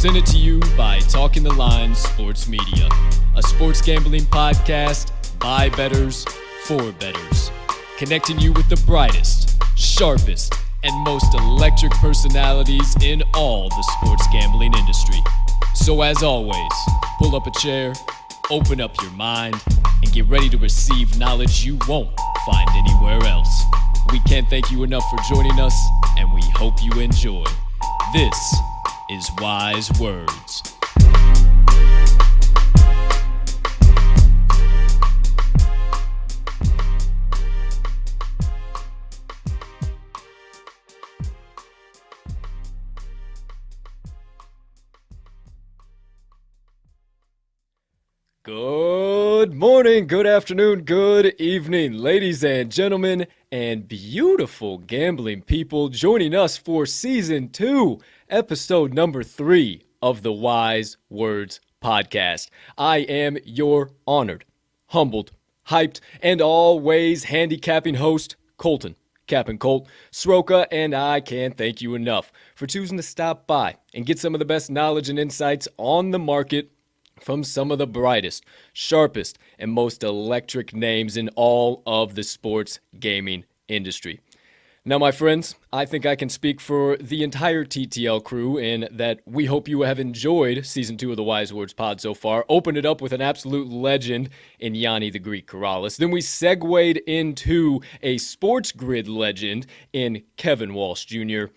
Presented to you by Talking the Line Sports Media, a sports gambling podcast by bettors for bettors, connecting you with the brightest, sharpest, and most electric personalities in all the sports gambling industry. So as always, pull up a chair, open up your mind, and get ready to receive knowledge you won't find anywhere else. We can't thank you enough for joining us, and we hope you enjoy. This is Wise Words. Good morning, good afternoon, good evening, ladies and gentlemen, and beautiful gambling people joining us for Season 2, Episode number 3 of the Wise Words Podcast. I am your honored, humbled, hyped, and always handicapping host, Colton, Captain Colt, Sroka, and I can't thank you enough for choosing to stop by and get some of the best knowledge and insights on the market from some of the brightest, sharpest, and most electric names in all of the sports gaming industry. Now, my friends, I think I can speak for the entire TTL crew in that we hope you have enjoyed Season 2 of the Wise Words Pod so far. Opened it up with an absolute legend in Yanni the Greek Corrales. Then we segued into a sports grid legend in Kevin Walsh Jr.,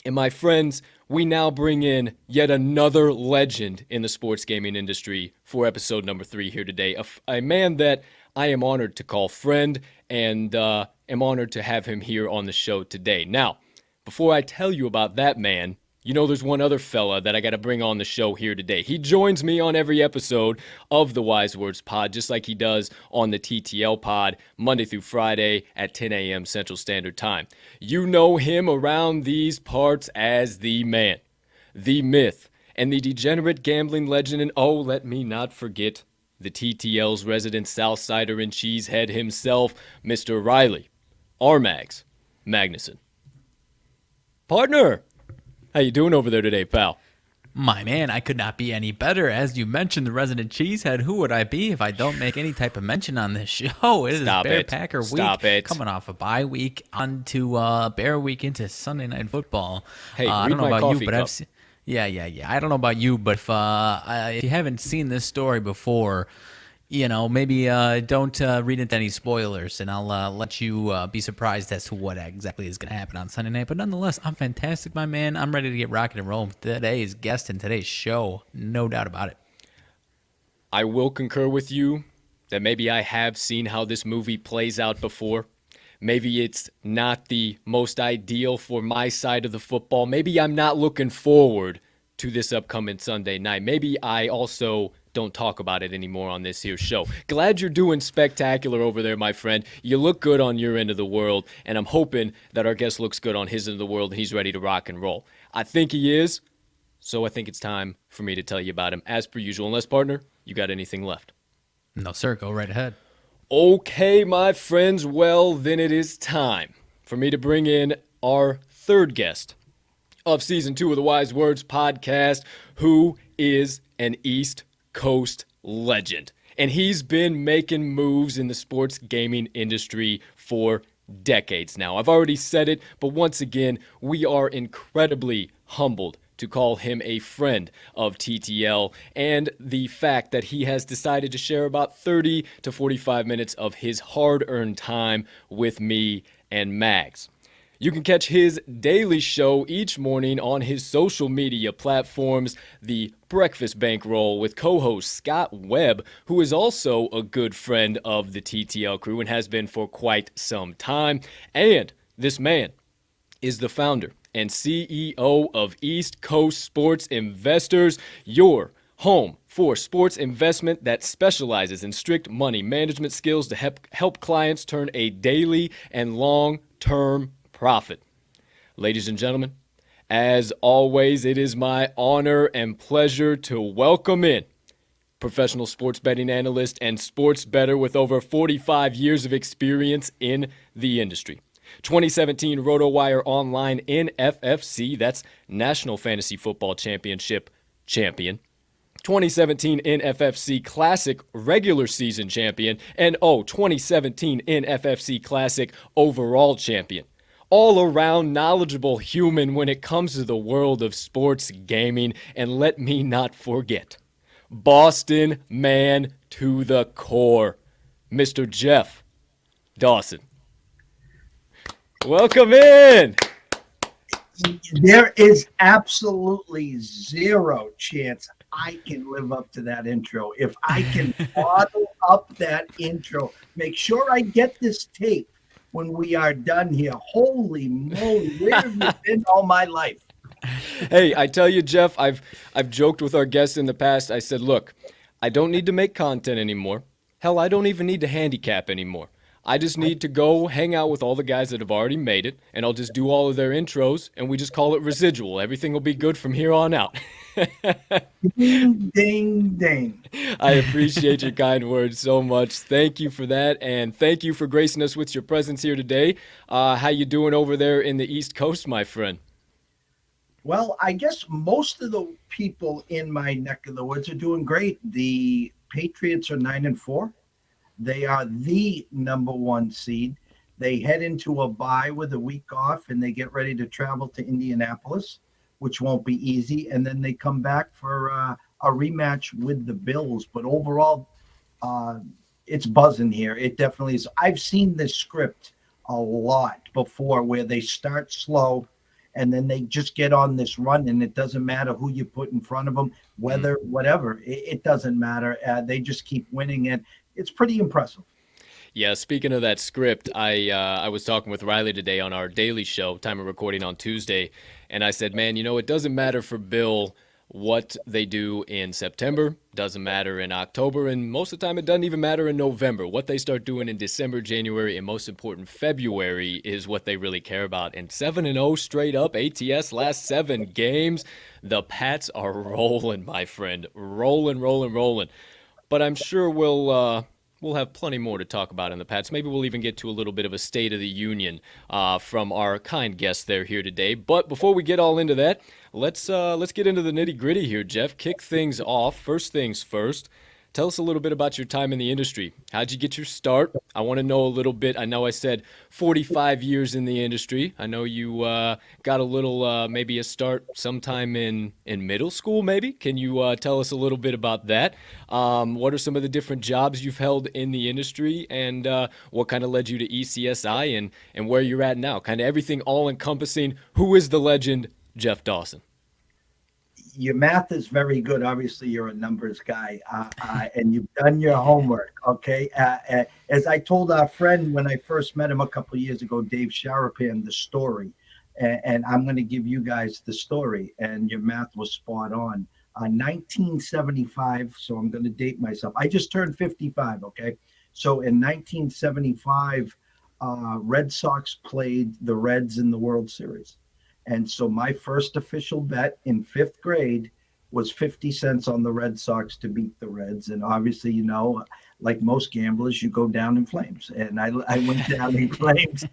and my friends, we now bring in yet another legend in the sports gaming industry for episode number 3 here today. A man that I am honored to call friend and am honored to have him here on the show today. Now, before I tell you about that man, you know there's one other fella that I got to bring on the show here today. He joins me on every episode of the Wise Words Pod, just like he does on the TTL Pod, Monday through Friday at 10 a.m. Central Standard Time. You know him around these parts as the man, the myth, and the degenerate gambling legend, and oh, let me not forget the TTL's resident Southsider and cheesehead himself, Mr. Riley, RMags, Magnuson. Partner! How you doing over there today, pal? My man, I could not be any better. As you mentioned, the resident cheesehead, who would I be if I don't make any type of mention on this show? It is Bear Packer week, coming off a bye week, on to Bear week into Sunday Night Football. Hey, I don't know about you, but cup. I've seen... Yeah. I don't know about you, but if you haven't seen this story before, you know, maybe don't read into any spoilers, and I'll let you be surprised as to what exactly is going to happen on Sunday night. But nonetheless, I'm fantastic, my man. I'm ready to get rocking and rolling with today's guest in today's show. No doubt about it. I will concur with you that maybe I have seen how this movie plays out before. Maybe it's not the most ideal for my side of the football. Maybe I'm not looking forward to this upcoming Sunday night. Maybe I also don't talk about it anymore on this here show. Glad you're doing spectacular over there, my friend. You look good on your end of the world, and I'm hoping that our guest looks good on his end of the world and he's ready to rock and roll. I think he is, so I think it's time for me to tell you about him as per usual. Unless, partner, you got anything left? No, sir. Go right ahead. Okay, my friends, well, then it is time for me to bring in our third guest of Season 2 of the Wise Words Podcast, who is an East Coast legend. And he's been making moves in the sports gaming industry for decades now. I've already said it, but once again, we are incredibly humbled to call him a friend of TTL, and the fact that he has decided to share about 30 to 45 minutes of his hard-earned time with me and Mags. You can catch his daily show each morning on his social media platforms, the Breakfast Bankroll with co-host Scott Webb, who is also a good friend of the TTL crew and has been for quite some time. And this man is the founder and CEO of East Coast Sports Investors, your home for sports investment that specializes in strict money management skills to help clients turn a daily and long-term profit. Ladies and gentlemen, as always, it is my honor and pleasure to welcome in professional sports betting analyst and sports bettor with over 45 years of experience in the industry. 2017 RotoWire Online NFFC, that's National Fantasy Football Championship champion, 2017 NFFC Classic regular season champion, and 2017 NFFC Classic overall champion. All around knowledgeable human when it comes to the world of sports gaming, and let me not forget, Boston man to the core, Mr. Jeff Dawson. Welcome in. There is absolutely zero chance I can live up to that intro. If I can bottle up that intro, make sure I get this tape when we are done here. Holy moly, where have you been all my life? Hey, I tell you, Jeff, I've joked with our guests in the past. I said, look, I don't need to make content anymore. Hell, I don't even need to handicap anymore. I just need to go hang out with all the guys that have already made it, and I'll just do all of their intros, and we just call it residual. Everything will be good from here on out. Ding, ding, ding. I appreciate your kind words so much. Thank you for that, and thank you for gracing us with your presence here today. How you doing over there in the East Coast, my friend? Well, I guess most of the people in my neck of the woods are doing great. The Patriots are 9-4. They are the number one seed. They head into a bye with a week off, and they get ready to travel to Indianapolis, which won't be easy. And then they come back for a rematch with the Bills. But overall, it's buzzing here. It definitely is. I've seen this script a lot before where they start slow and then they just get on this run, and it doesn't matter who you put in front of them, whether, whatever. It doesn't matter. They just keep winning, and it's pretty impressive. Yeah, speaking of that script, I was talking with Riley today on our daily show, time of recording on Tuesday, and I said, man, it doesn't matter for Bill what they do in September, doesn't matter in October, and most of the time it doesn't even matter in November. What they start doing in December, January, and most important, February is what they really care about. And 7-0 straight up, ATS last 7 games. The Pats are rolling, my friend. Rolling. But I'm sure we'll have plenty more to talk about in the Pats. Maybe we'll even get to a little bit of a State of the Union from our kind guests there here today. But before we get all into that, let's get into the nitty gritty here, Jeff. Kick things off. First things first. Tell us a little bit about your time in the industry. How'd you get your start? I want to know a little bit. I know I said 45 years in the industry. I know you got a little, maybe a start sometime in middle school, maybe. Can you tell us a little bit about that? What are some of the different jobs you've held in the industry, and what kind of led you to ECSI and where you're at now? Kind of everything all encompassing. Who is the legend, Jeff Dawson? Your math is very good. Obviously, you're a numbers guy, and you've done your homework. Okay. As I told our friend when I first met him a couple of years ago, Dave Sharapan, the story, and I'm going to give you guys the story. And your math was spot on. 1975. So I'm going to date myself. I just turned 55. Okay. So in 1975, Red Sox played the Reds in the World Series. And so my first official bet in 5th grade was 50 cents on the Red Sox to beat the Reds. And obviously, like most gamblers, you go down in flames. And I went down in flames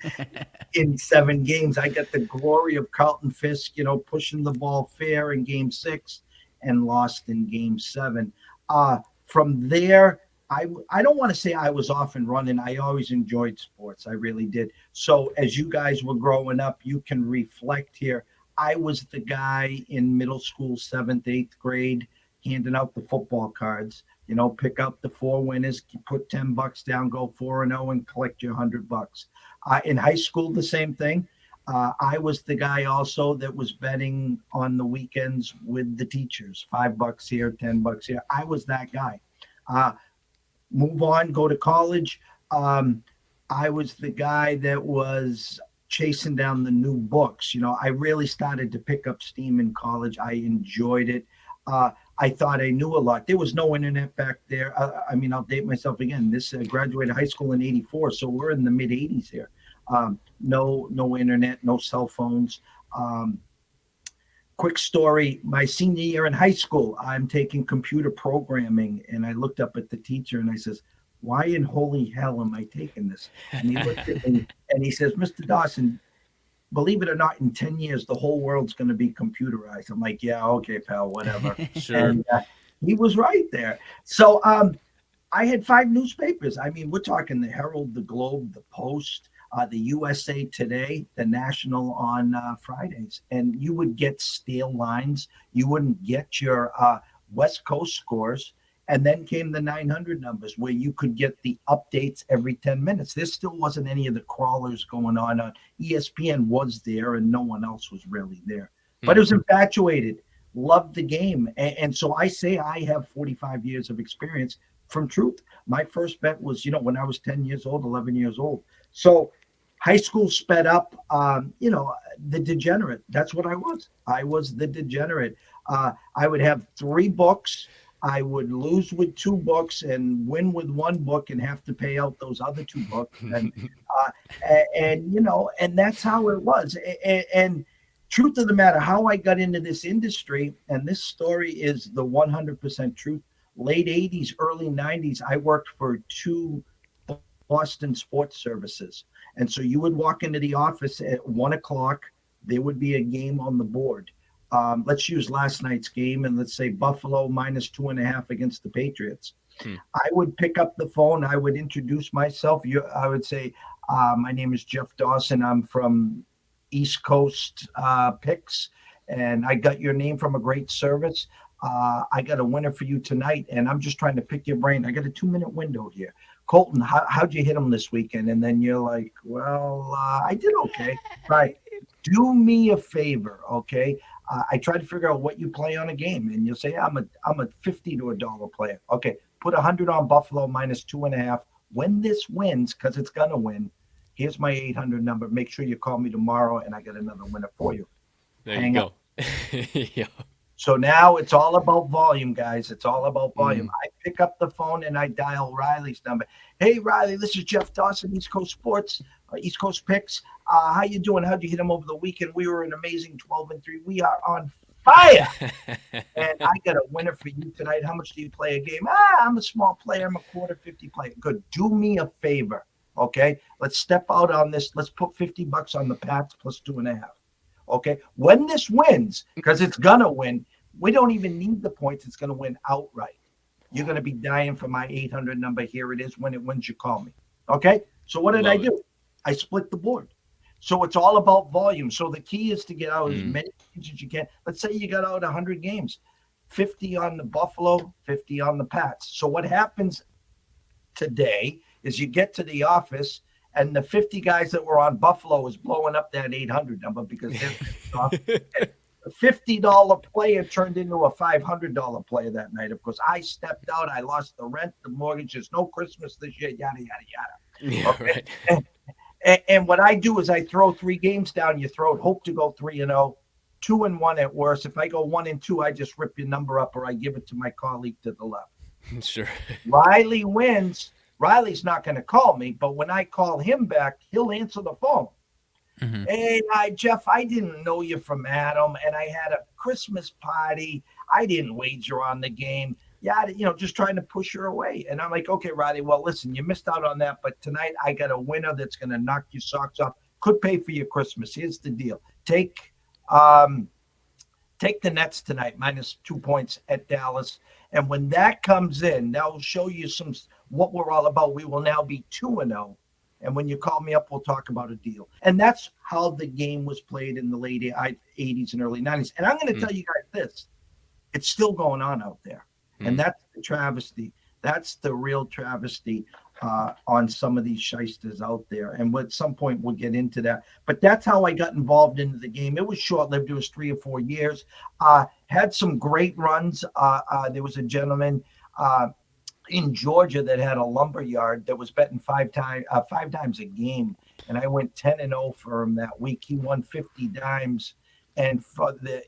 in 7 games. I got the glory of Carlton Fisk, pushing the ball fair in game 6 and lost in game 7. From there, I don't want to say I was off and running. I always enjoyed sports. I really did. So as you guys were growing up, you can reflect here. I was the guy in middle school, 7th, 8th grade, handing out the football cards, pick out the 4 winners, put $10 down, go 4-0 and collect your $100. In high school, the same thing. I was the guy also that was betting on the weekends with the teachers, $5 here, $10 here. I was that guy. Move on, go to college. I was the guy that was chasing down the new books. I really started to pick up steam in college. I enjoyed it. I thought I knew a lot. There was no internet back there. I'll date myself again. This graduated high school in 84, so we're in the mid 80s here. No internet, no cell phones. Quick story, my senior year in high school, I'm taking computer programming, and I looked up at the teacher and I says, why in holy hell am I taking this? And he looked at me and he says, Mr. Dawson, believe it or not, in 10 years, the whole world's going to be computerized. I'm like, yeah, okay, pal, whatever. Sure. And he was right there. So I had 5 newspapers. I mean, we're talking the Herald, the Globe, the Post, the USA Today, the National on Fridays. And you would get stale lines. You wouldn't get your West Coast scores. And then came the 900 numbers where you could get the updates every 10 minutes. There still wasn't any of the crawlers going on. ESPN was there and no one else was really there. But it was infatuated, loved the game. And so I say I have 45 years of experience from truth. My first bet was, when I was 10 years old, 11 years old. So high school sped up, the degenerate. That's what I was. I was the degenerate. I would have 3 books. I would lose with 2 books and win with 1 book and have to pay out those other 2 books. And that's how it was. And truth of the matter, how I got into this industry, and this story is the 100% truth. Late 80s, early 90s, I worked for 2 Boston sports services. And so you would walk into the office at 1:00, there would be a game on the board. Let's use last night's game, and let's say Buffalo -2.5 against the Patriots. I would pick up the phone. I would introduce myself. I would say, my name is Jeff Dawson. I'm from East Coast Picks, and I got your name from a great service. I got a winner for you tonight, and I'm just trying to pick your brain. I got a 2-minute window here. Colton, how'd you hit him this weekend? And then you're like, well, I did okay. Right. Do me a favor, okay? I try to figure out what you play on a game, and you'll say, I'm a 50 to $1 player. Okay, put 100 on Buffalo -2.5. When this wins, because it's gonna win, here's my 800 number. Make sure you call me tomorrow, and I got another winner for you. There you go. Yeah. So now it's all about volume, guys. It's all about volume. I pick up the phone and I dial Riley's number. Hey, Riley, this is Jeff Dawson, East Coast Sports, East Coast Picks. How you doing? How'd you hit him over the weekend? We were an amazing 12-3. We are on fire. And I got a winner for you tonight. How much do you play a game? I'm a small player. I'm a quarter 50 player. Good. Do me a favor, okay? Let's step out on this. Let's put $50 on the Pats +2.5. Okay, when this wins, because it's gonna win, we don't even need the points. It's gonna win outright. You're gonna be dying for my 800 number. Here it is. When it wins, you call me. Okay. So what did I do? I split the board. So it's all about volume. So the key is to get out as many games as you can. Let's say you got out 100 games, 50 on the Buffalo, 50 on the Pats. So what happens today is you get to the office, and the 50 guys that were on Buffalo is blowing up that 800 number because they're off. A $50 player turned into a $500 player that night. Of course, I stepped out. I lost the rent, the mortgage. There's no Christmas this year, yada, yada, yada. Yeah, okay? right. And what I do is I throw 3 games down your throat, hope to go 3-0, 2-1 at worst. If I go 1-2, I just rip your number up or I give it to my colleague to the left. Sure. Riley wins. Riley's not going to call me, but when I call him back, he'll answer the phone. Hey, Jeff, I didn't know you from Adam, and I had a Christmas party. I didn't wager on the game. Yeah, just trying to push her away. And I'm like, okay, Riley, well, listen, you missed out on that, but tonight I got a winner that's going to knock your socks off. Could pay for your Christmas. Here's the deal. Take the Nets tonight, -2 points at Dallas. And when that comes in, that will show you what we're all about. We will now be 2-0. And when you call me up, we'll talk about a deal. And that's how the game was played in the late 80s and early 90s. And I'm going to tell you guys this. It's still going on out there. And that's the travesty. That's the real travesty on some of these shysters out there. And at some point, we'll get into that. But that's how I got involved into the game. It was short-lived. It was 3 or 4 years. Had some great runs. There was a gentleman in Georgia that had a lumber yard that was betting 5 times a game. And I went 10-0 for him that week. He won 50 dimes. And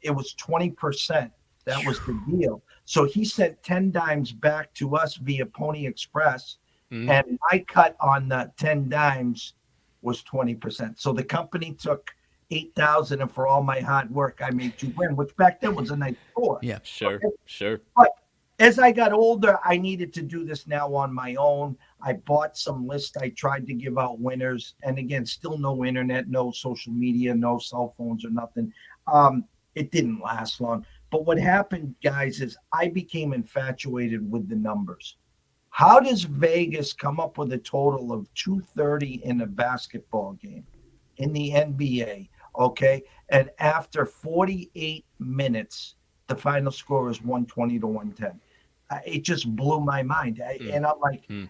it was 20%. That was the deal. So he sent 10 dimes back to us via Pony Express. And my cut on the 10 dimes was 20%. So the company took 8,000, and for all my hard work, I made 2 grand, which back then was a nice score. Yeah, sure, okay? sure. But As I got older, I needed to do this now on my own. I bought some lists. I tried to give out winners. And again, still no internet, no social media, no cell phones or nothing. It didn't last long. But what happened, guys, is I became infatuated with the numbers. How does Vegas come up with a total of 230 in a basketball game in the NBA? Okay. And after 48 minutes, the final score is 120 to 110. It just blew my mind. And I'm like, Mm.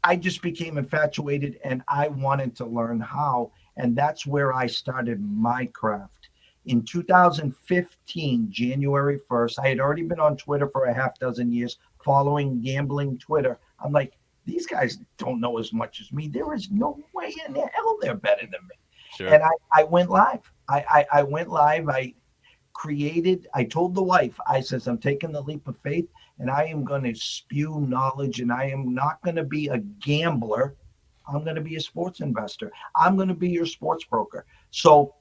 I just became infatuated and I wanted to learn how. And that's where I started my craft. In 2015, January 1st, I had already been on Twitter for a half dozen years following gambling Twitter. I'm like, these guys don't know as much as me. There is no way in the hell they're better than me. Sure. And I went live. I went live. I told the wife, I says, I'm taking the leap of faith and I am going to spew knowledge and I am not going to be a gambler. I'm going to be a sports investor. I'm going to be your sports broker. So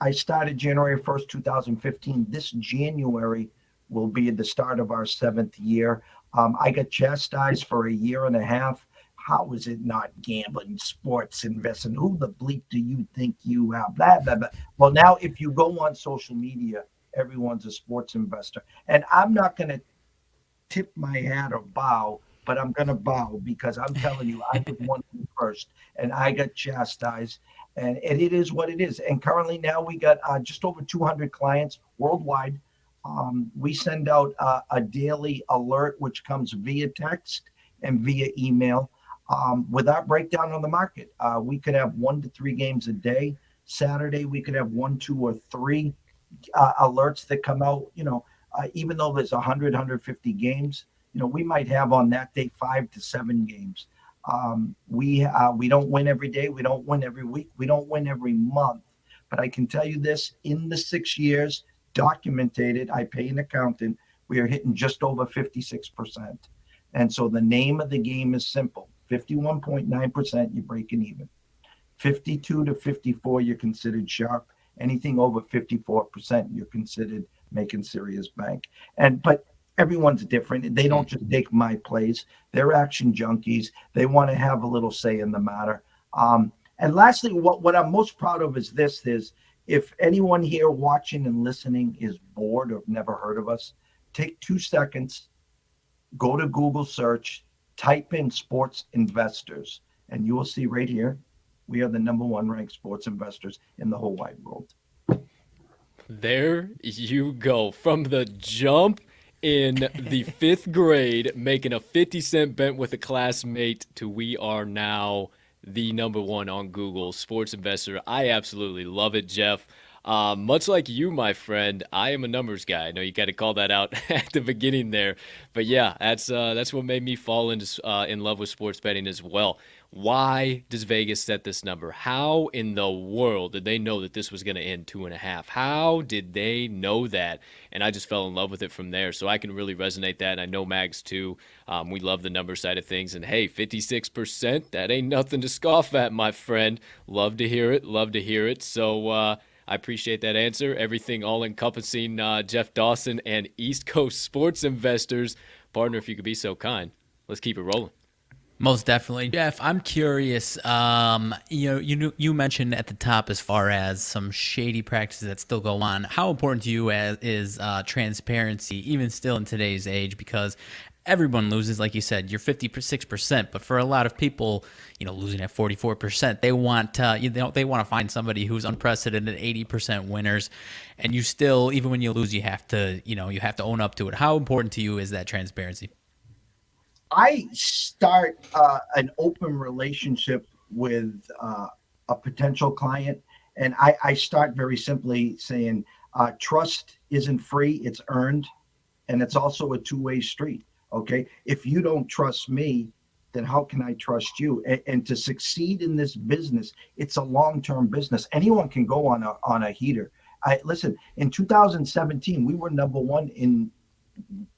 I started January 1st, 2015. This January will be the start of our 7th year. I got chastised for a year and a half. How is it not gambling, sports investing? Who the bleep do you think you are? Blah, blah, blah. Well, now if you go on social media, everyone's a sports investor. And I'm not going to tip my hat or bow, but I'm going to bow because I'm telling you, I was one of the first and I got chastised. And it is what it is. And currently now we got just over 200 clients worldwide. We send out a daily alert, which comes via text and via email with our breakdown on the market. We could have 1 to 3 games a day. Saturday, we could have 1, 2, or 3 alerts that come out, even though there's 100, 150 games, we might have on that day 5 to 7 games. We don't win every day. We don't win every week. We don't win every month. But I can tell you this, in the 6 years, documented, I pay an accountant, we are hitting just over 56%. And so the name of the game is simple. 51.9%, you're breaking even. 52 to 54, you're considered sharp. Anything over 54%, you're considered making serious bank. But everyone's different. They don't just take my plays. They're action junkies. They want to have a little say in the matter. And lastly, what I'm most proud of is this: is if anyone here watching and listening is bored or never heard of us, take 2 seconds, go to Google search, type in sports investors, and you will see right here, we are the #1 ranked sports investors in the whole wide world. There you go. From the jump in the 5th grade, making a 50-cent bet with a classmate, to we are now the #1 on Google sports investor. I absolutely love it, Jeff. Much like you, my friend, I am a numbers guy. I know you got to call that out at the beginning there, but yeah, that's what made me fall into in love with sports betting as well. Why does Vegas set this number? How in the world did they know that this was going to end 2.5? How did they know that? And I just fell in love with it from there. So I can really resonate that. And I know Mags too. We love the number side of things. And hey, 56%, that ain't nothing to scoff at, my friend. Love to hear it. Love to hear it. So, I appreciate that answer. Everything all encompassing, Jeff Dawson and East Coast sports investors. Partner, if you could be so kind, let's keep it rolling. Most definitely, Jeff. I'm curious. You mentioned at the top as far as some shady practices that still go on. How important to you is transparency, even still in today's age? Because everyone loses, like you said. You're 56%, but for a lot of people, losing at 44%, they want they want to find somebody who's unprecedented 80% winners, and you still, even when you lose, you have to own up to it. How important to you is that transparency? I start an open relationship with a potential client, and I start very simply saying, trust isn't free, it's earned, and it's also a two-way street. Okay, if you don't trust me, then how can I trust you? And to succeed in this business, it's a long-term business. Anyone can go on a heater. Listen, in 2017, we were #1 in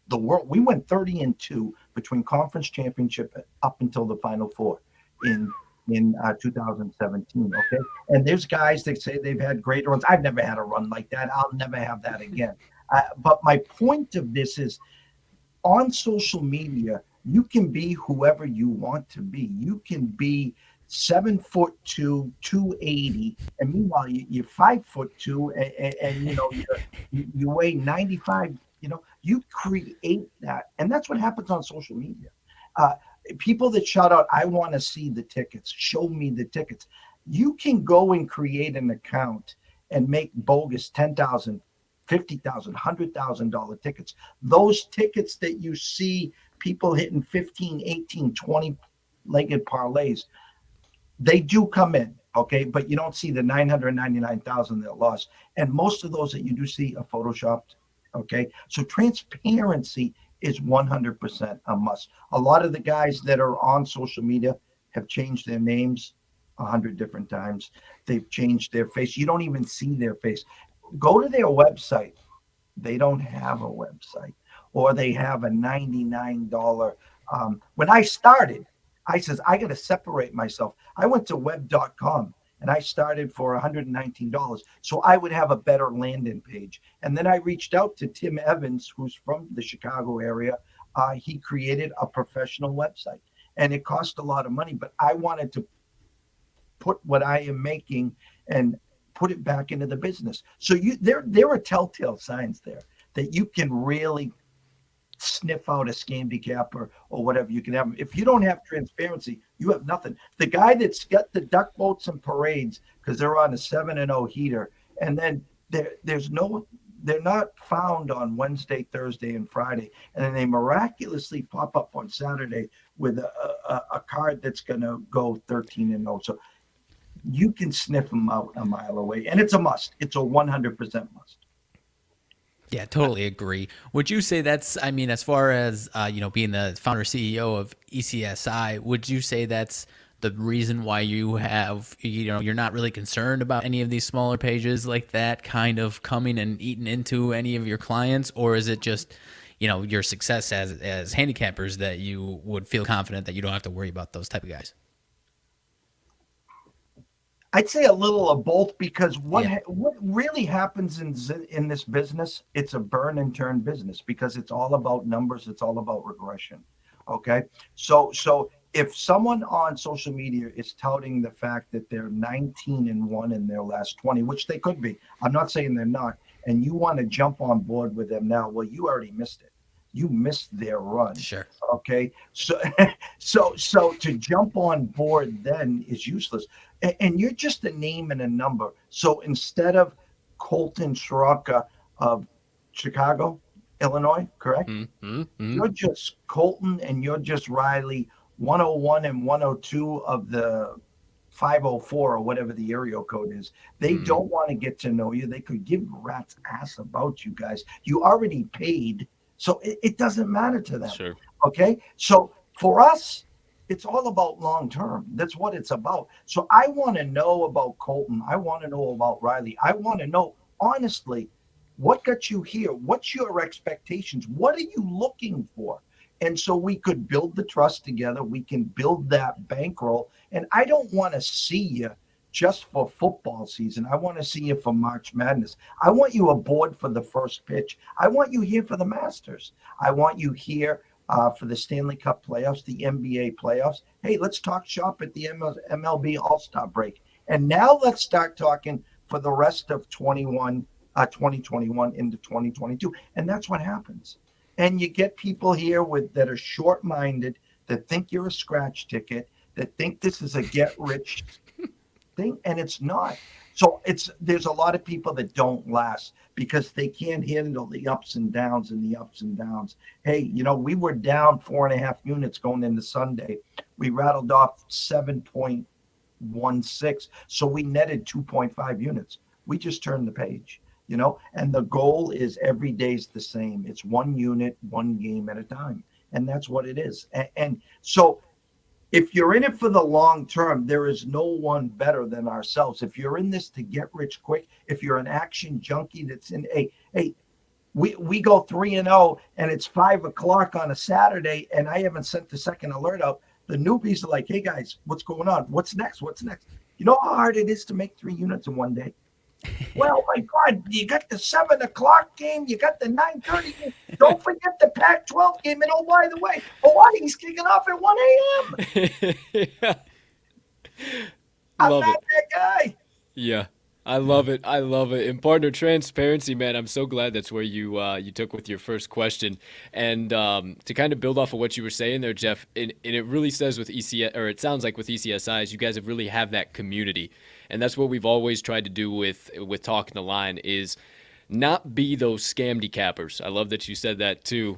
the world. We went 30-2 between conference championship up until the Final Four in 2017. Okay, and there's guys that say they've had great runs. I've never had a run like that. I'll never have that again. But my point of this is, on social media, you can be whoever you want to be. You can be 7'2", 280, and meanwhile you're 5'2", and you weigh 95. You create that, and that's what happens on social media. Uh, People that shout out, "I want to see the tickets. Show me the tickets." You can go and create an account and make bogus 10,000, 50,000, $100,000 tickets. Those tickets that you see people hitting 15, 18, 20-legged parlays, they do come in, okay? But you don't see the 999,000 that lost. And most of those that you do see are photoshopped, okay? So transparency is 100% a must. A lot of the guys that are on social media have changed their names 100 different times. They've changed their face. You don't even see their face. Go to their website. They don't have a website, or they have a $99. When I started, I says, I got to separate myself. I went to web.com and I started for $119. So I would have a better landing page. And then I reached out to Tim Evans, who's from the Chicago area. He created a professional website, and it cost a lot of money, but I wanted to put what I am making and put it back into the business. So there are telltale signs there that you can really sniff out a scandicap or whatever you can have. If you don't have transparency, you have nothing. The guy that's got the duck boats and parades because they're on a 7-0 heater, and then they're not found on Wednesday, Thursday, and Friday, and then they miraculously pop up on Saturday with a card that's going to go 13-0. So you can sniff them out a mile away, and it's a must. It's a 100% must. Yeah, totally agree. Would you say that's, I mean, as far as, being the founder CEO of ECSI, would you say that's the reason why you have, you're not really concerned about any of these smaller pages like that kind of coming and eating into any of your clients? Or is it just, your success as handicappers that you would feel confident that you don't have to worry about those type of guys? I'd say a little of both, because what Yeah. what really happens in this business, it's a burn and turn business, because it's all about numbers, it's all about regression. Okay, so if someone on social media is touting the fact that they're 19-1 in their last 20, which they could be, I'm not saying they're not, and you want to jump on board with them now, well, you already missed it. You missed their run. Sure. Okay, so so to jump on board then is useless, and you're just a name and a number. So instead of Colton Soroka of Chicago, Illinois, correct? You're just Colton, and you're just Riley, 101 and 102 of the 504 or whatever the area code is. They don't want to get to know you. They could give a rat's ass about you guys. You already paid, so it doesn't matter to them. Sure. Okay, so for us, it's all about long term. That's what it's about. So I want to know about Colton. I want to know about Riley. I want to know, honestly, what got you here? What's your expectations? What are you looking for? And so we could build the trust together. We can build that bankroll. And I don't want to see you just for football season. I want to see you for March Madness. I want you aboard for the first pitch. I want you here for the Masters. I want you here for the Stanley Cup playoffs, the NBA playoffs. Hey, let's talk shop at the MLB All-Star break. And now let's start talking for the rest of 2021 into 2022. And that's what happens. And you get people here that are short-minded, that think you're a scratch ticket, that think this is a get-rich thing, and it's not. So there's a lot of people that don't last because they can't handle the ups and downs and the ups and downs. Hey, we were down 4.5 units going into Sunday. We rattled off 7.16, so we netted 2.5 units. We just turned the page, and the goal is every day's the same. It's one unit, one game at a time, and that's what it is. And so if you're in it for the long term, there is no one better than ourselves. If you're in this to get rich quick, if you're an action junkie that's in we go 3-0 and it's 5 o'clock on a Saturday and I haven't sent the second alert out. The newbies are like, hey guys, what's going on? What's next? You know how hard it is to make 3 units in one day? Well, my God, you got the 7 o'clock game, you got the 9:30 game. Don't forget the Pac-12 game. And oh, by the way, Hawaii's kicking off at 1 a.m. Yeah. I'm Love not it. that guy. Yeah. I love it. I love it. And partner transparency, man. I'm so glad that's where you took with your first question. And to kind of build off of what you were saying there, Jeff, and it really says with ECS, or it sounds like with ECSIs, you guys have really have that community, and that's what we've always tried to do with Talking the Line is not be those scam decappers. I love that you said that too.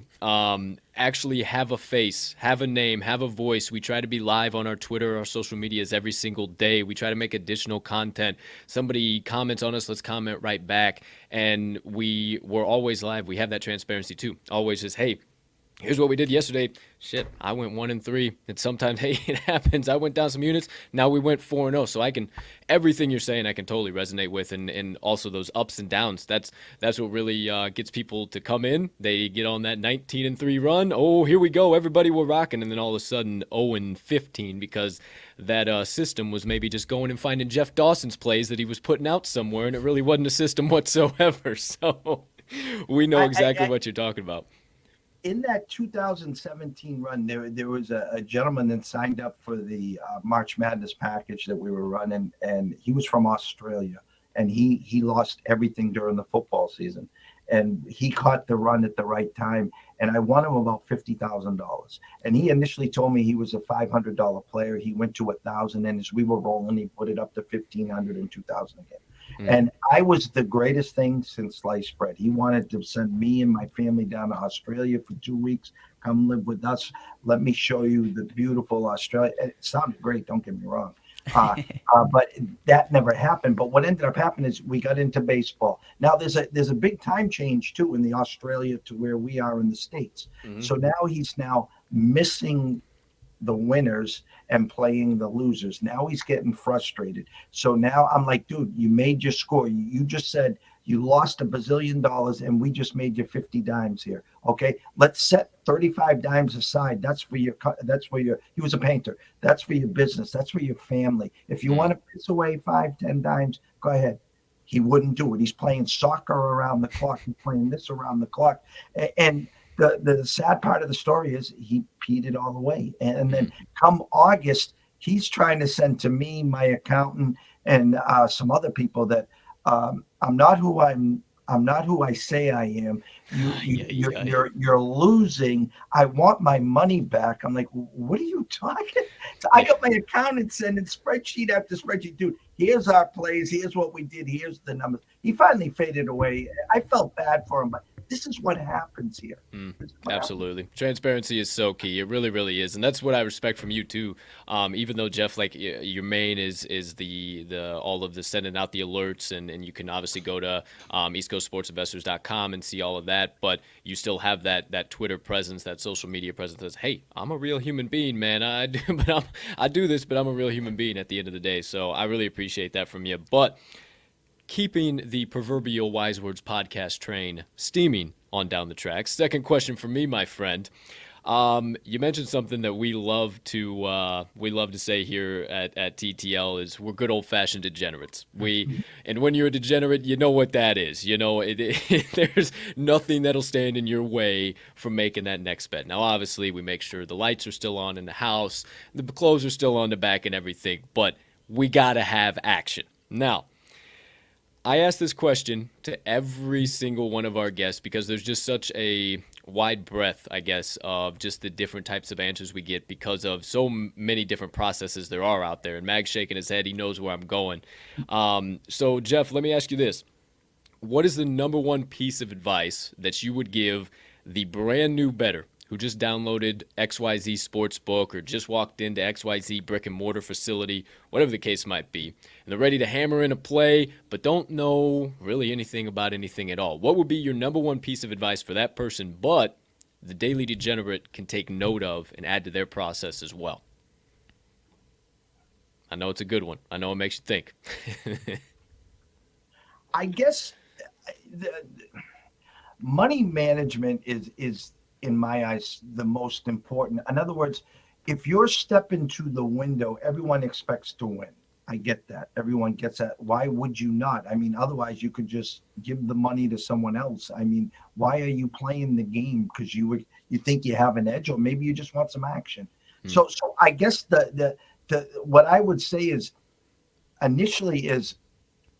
Actually have a face, have a name, have a voice. We try to be live on our Twitter, our social medias every single day. We try to make additional content. Somebody comments on us, let's comment right back. And we're always live. We have that transparency too. Always just, hey, here's what we did yesterday. Shit, I went 1-3, and sometimes, hey, it happens. I went down some units. Now we went 4-0. So I can everything you're saying, I can totally resonate with, and also those ups and downs. That's what really gets people to come in. They get on that 19-3 run. Oh, here we go, everybody, we're rocking, and then all of a sudden 0-15 because that system was maybe just going and finding Jeff Dawson's plays that he was putting out somewhere, and it really wasn't a system whatsoever. So we know exactly what you're talking about. In that 2017 run, there was a gentleman that signed up for the March Madness package that we were running, and he was from Australia, and he lost everything during the football season, and he caught the run at the right time, and I won him about $50,000. And he initially told me he was a $500 player. He went to 1,000, and as we were rolling, he put it up to 1,500 and 2,000 again. And I was the greatest thing since sliced bread. He wanted to send me and my family down to Australia for 2 weeks. Come live with us. Let me show you the beautiful Australia. It sounded great, don't get me wrong. But that never happened. But what ended up happening is we got into baseball. Now there's a big time change too in the Australia to where we are in the States. So now he's missing the winners and playing the losers. Now he's getting frustrated. So now I'm like, dude, you made your score. You just said you lost $1 bazillion and we just made you 50 dimes here. Okay, let's set 35 dimes aside. That's for your, he was a painter. That's for your business. That's for your family. If you want to piss away 5-10 dimes, go ahead. He wouldn't do it. He's playing soccer around the clock. He's playing this around the clock. And the sad part of the story is he peed it all away. And then come August, he's trying to send to me, my accountant, and some other people that I'm not who I say I am. You're losing. I want my money back. I'm like, what are you talking? So I got my accountant sending spreadsheet after spreadsheet. Dude, here's our plays. Here's what we did. Here's the numbers. He finally faded away. I felt bad for him, but this is what happens here. Absolutely. Transparency is so key. It really, really is. And that's what I respect from you too. Even though Jeff, like your main is the all of the sending out the alerts, and you can obviously go to eastcoastsportsinvestors.com and see all of that, but you still have that Twitter presence, that social media presence that's, hey, I'm a real human being, man. I do this, but I'm a real human being at the end of the day. So I really appreciate that from you. But keeping the proverbial Wise Words podcast train steaming on down the tracks. Second question for me, my friend. You mentioned something that we love to say here at TTL is we're good old fashioned degenerates. And when you're a degenerate, you know what that is. You know, there's nothing that'll stand in your way from making that next bet. Now, obviously, we make sure the lights are still on in the house, the clothes are still on the back, and everything. But we gotta have action. Now, I ask this question to every single one of our guests because there's just such a wide breadth, I guess, of just the different types of answers we get because of so many different processes there are out there. And Mag's shaking his head. He knows where I'm going. So, Jeff, let me ask you this. What is the number one piece of advice that you would give the brand new bettor who just downloaded XYZ Sportsbook or just walked into XYZ brick and mortar facility, whatever the case might be, and they're ready to hammer in a play but don't know really anything about anything at all? What would be your number one piece of advice for that person, but the Daily Degenerate can take note of and add to their process as well? I know it's a good one. I know it makes you think. I guess the money management is in my eyes the most important. In other words, if you're stepping to the window, everyone expects to win. I get that. Everyone gets that. Why would you not? I mean, otherwise you could just give the money to someone else. I mean, why are you playing the game? Because you think you have an edge, or maybe you just want some action. So I guess the what I would say is initially is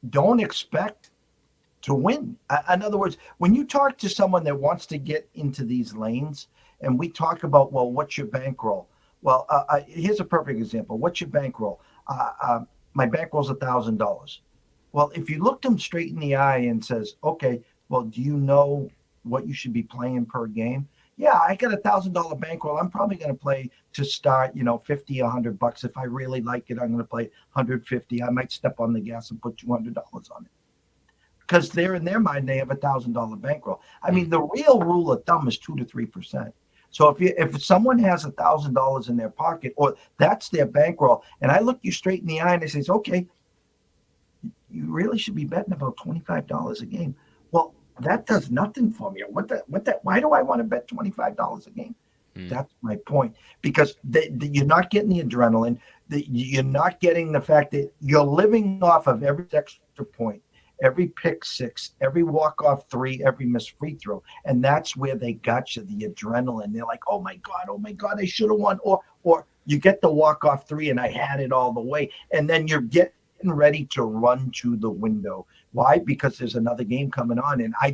don't expect to win. In other words, when you talk to someone that wants to get into these lanes, and we talk about, well, what's your bankroll? Well, here's a perfect example. What's your bankroll? My bankroll's $1,000. Well, if you looked them straight in the eye and says, okay, well, do you know what you should be playing per game? Yeah, I got $1,000 bankroll. I'm probably going to play to start, 50, $100. If I really like it, I'm going to play 150. I might step on the gas and put $200 on it because they're in their mind they have $1,000 bankroll. I mean, the real rule of thumb is 2 to 3%. So if someone has $1,000 in their pocket, or that's their bankroll, and I look you straight in the eye and I say, okay, you really should be betting about $25 a game. Well, that does nothing for me. Why do I want to bet $25 a game? That's my point, because you're not getting the adrenaline. You're not getting the fact that you're living off of every extra point, every pick six, every walk-off three, every missed free throw. And that's where they got you, the adrenaline. They're like, oh my God, I should have won. Or you get the walk-off three and I had it all the way. And then you're getting ready to run to the window. Why? Because there's another game coming on. And I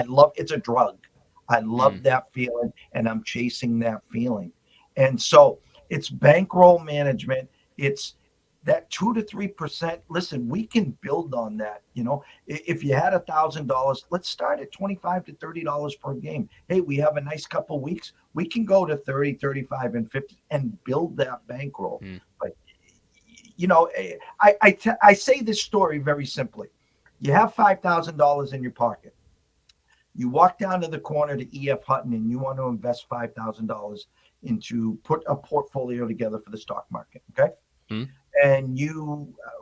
love, it's a drug. I love that feeling, and I'm chasing that feeling. And so it's bankroll management. It's that 2 to 3%. Listen, we can build on that. If you had $1,000, let's start at $25 to $30 per game. Hey, we have a nice couple weeks. We can go to 30, 35, and 50 and build that bankroll. But I say this story very simply. You have $5,000 in your pocket. You walk down to the corner to E.F. Hutton and you want to invest $5,000 into put a portfolio together for the stock market. Okay. And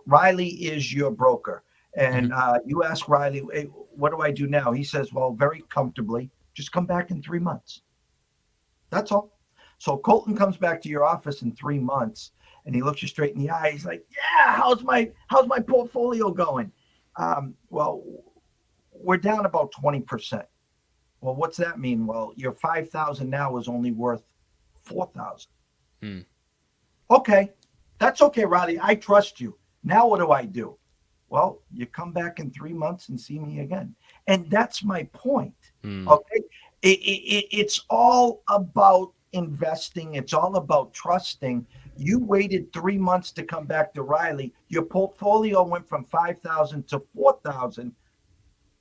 Riley is your broker. And you ask Riley, hey, what do I do now? He says, well, very comfortably, just come back in 3 months. That's all. So Colton comes back to your office in 3 months and he looks you straight in the eye. He's like, yeah, how's my portfolio going? Well, we're down about 20%. Well, what's that mean? Well, your 5,000 now is only worth 4,000. Okay. That's okay, Riley. I trust you. Now what do I do? Well, you come back in 3 months and see me again. And that's my point. Okay. It's all about investing. It's all about trusting. You waited 3 months to come back to Riley. Your portfolio went from 5,000 to 4,000.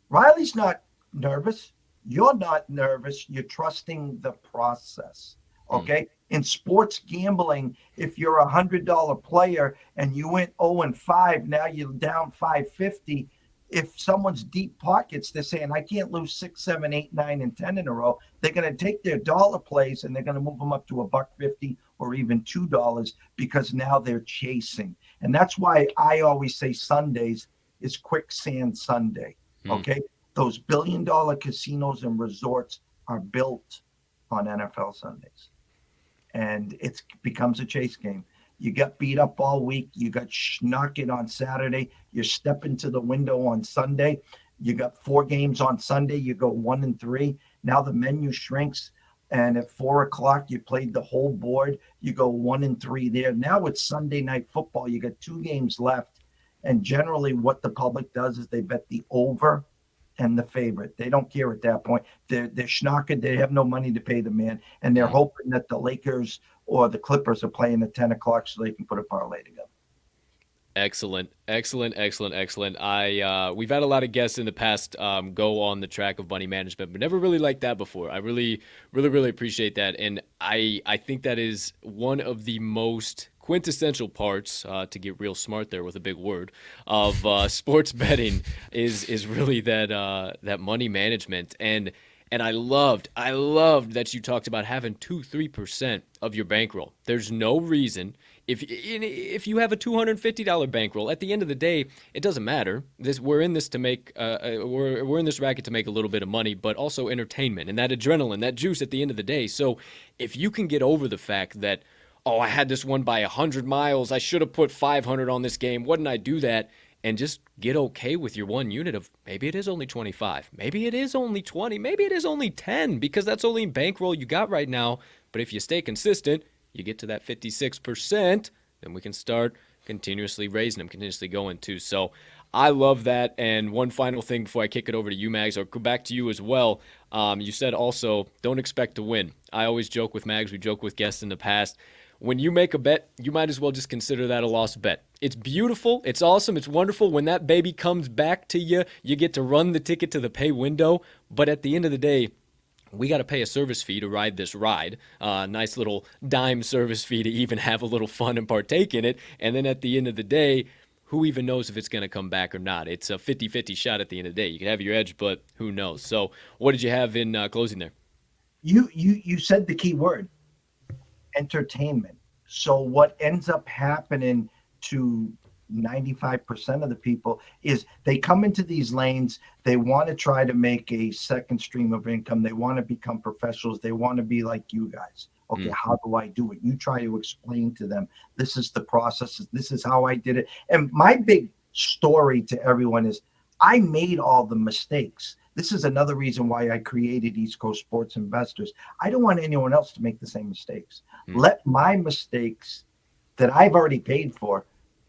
Riley's not nervous. You're not nervous. You're trusting the process. Okay. In sports gambling, if you're a $100 player and you went 0-5, now you're down 550. If someone's deep pockets, they're saying, I can't lose 6, 7, 8, 9, and 10 in a row. They're going to take their dollar plays and they're going to move them up to $1.50 or even $2 because now they're chasing. And that's why I always say Sundays is quicksand Sunday. Okay. Those billion-dollar casinos and resorts are built on NFL Sundays. And it becomes a chase game. You got beat up all week. You got schnocked on Saturday. You step into the window on Sunday. You got 4 games on Sunday. You go 1-3. Now the menu shrinks. And at 4:00, you played the whole board. You go 1-3 there. Now it's Sunday night football. You got 2 games left. And generally what the public does is they bet the over and the favorite. They don't care at that point. They're schnocked. They have no money to pay the man. And they're hoping that the Lakers or the Clippers are playing at 10:00 so they can put a parlay together. Excellent. We've had a lot of guests in the past go on the track of money management, but never really liked that before. I really appreciate that. And I think that is one of the most quintessential parts, to get real smart there with a big word, of sports betting is really that money management. And I loved that you talked about having 2-3% of your bankroll. There's no reason if you have a $250 bankroll, at the end of the day, it doesn't matter. We're in this to make we're in this racket to make a little bit of money, but also entertainment and that adrenaline, that juice at the end of the day. So if you can get over the fact that, oh, I had this one by 100 miles. I should have put 500 on this game. Why didn't I do that? And just get okay with your one unit of maybe it is only 25. Maybe it is only 20. Maybe it is only 10 because that's only bankroll you got right now. But if you stay consistent, you get to that 56%, then we can start continuously raising them, continuously going too. So I love that. And one final thing before I kick it over to you, Mags, or go back to you as well. You said also don't expect to win. I always joke with Mags. We joke with guests in the past. When you make a bet, you might as well just consider that a lost bet. It's beautiful. It's awesome. It's wonderful. When that baby comes back to you, you get to run the ticket to the pay window. But at the end of the day, we got to pay a service fee to ride this ride. Nice little dime service fee to even have a little fun and partake in it. And then at the end of the day, who even knows if it's going to come back or not? It's a 50-50 shot at the end of the day. You can have your edge, but who knows? So what did you have in closing there? You said the key word, entertainment. So what ends up happening to 95% of the people is they come into these lanes, they want to try to make a second stream of income, they want to become professionals, they want to be like you guys. Okay, how do I do it? You try to explain to them, this is the process, this is how I did it. And my big story to everyone is I made all the mistakes. This is another reason why I created East Coast Sports Investors. I don't want anyone else to make the same mistakes. Let my mistakes that I've already paid for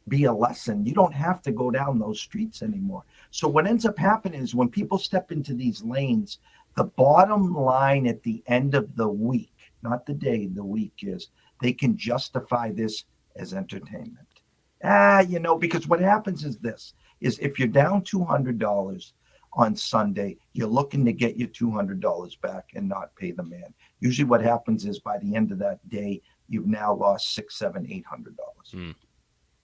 be a lesson. You don't have to go down those streets anymore. So what ends up happening is when people step into these lanes, the bottom line at the end of the week, not the day, the week is they can justify this as entertainment. Because what happens is this, is if you're down $200 on Sunday, you're looking to get your $200 back and not pay the man. Usually what happens is by the end of that day, you've now lost $600, $700, $800.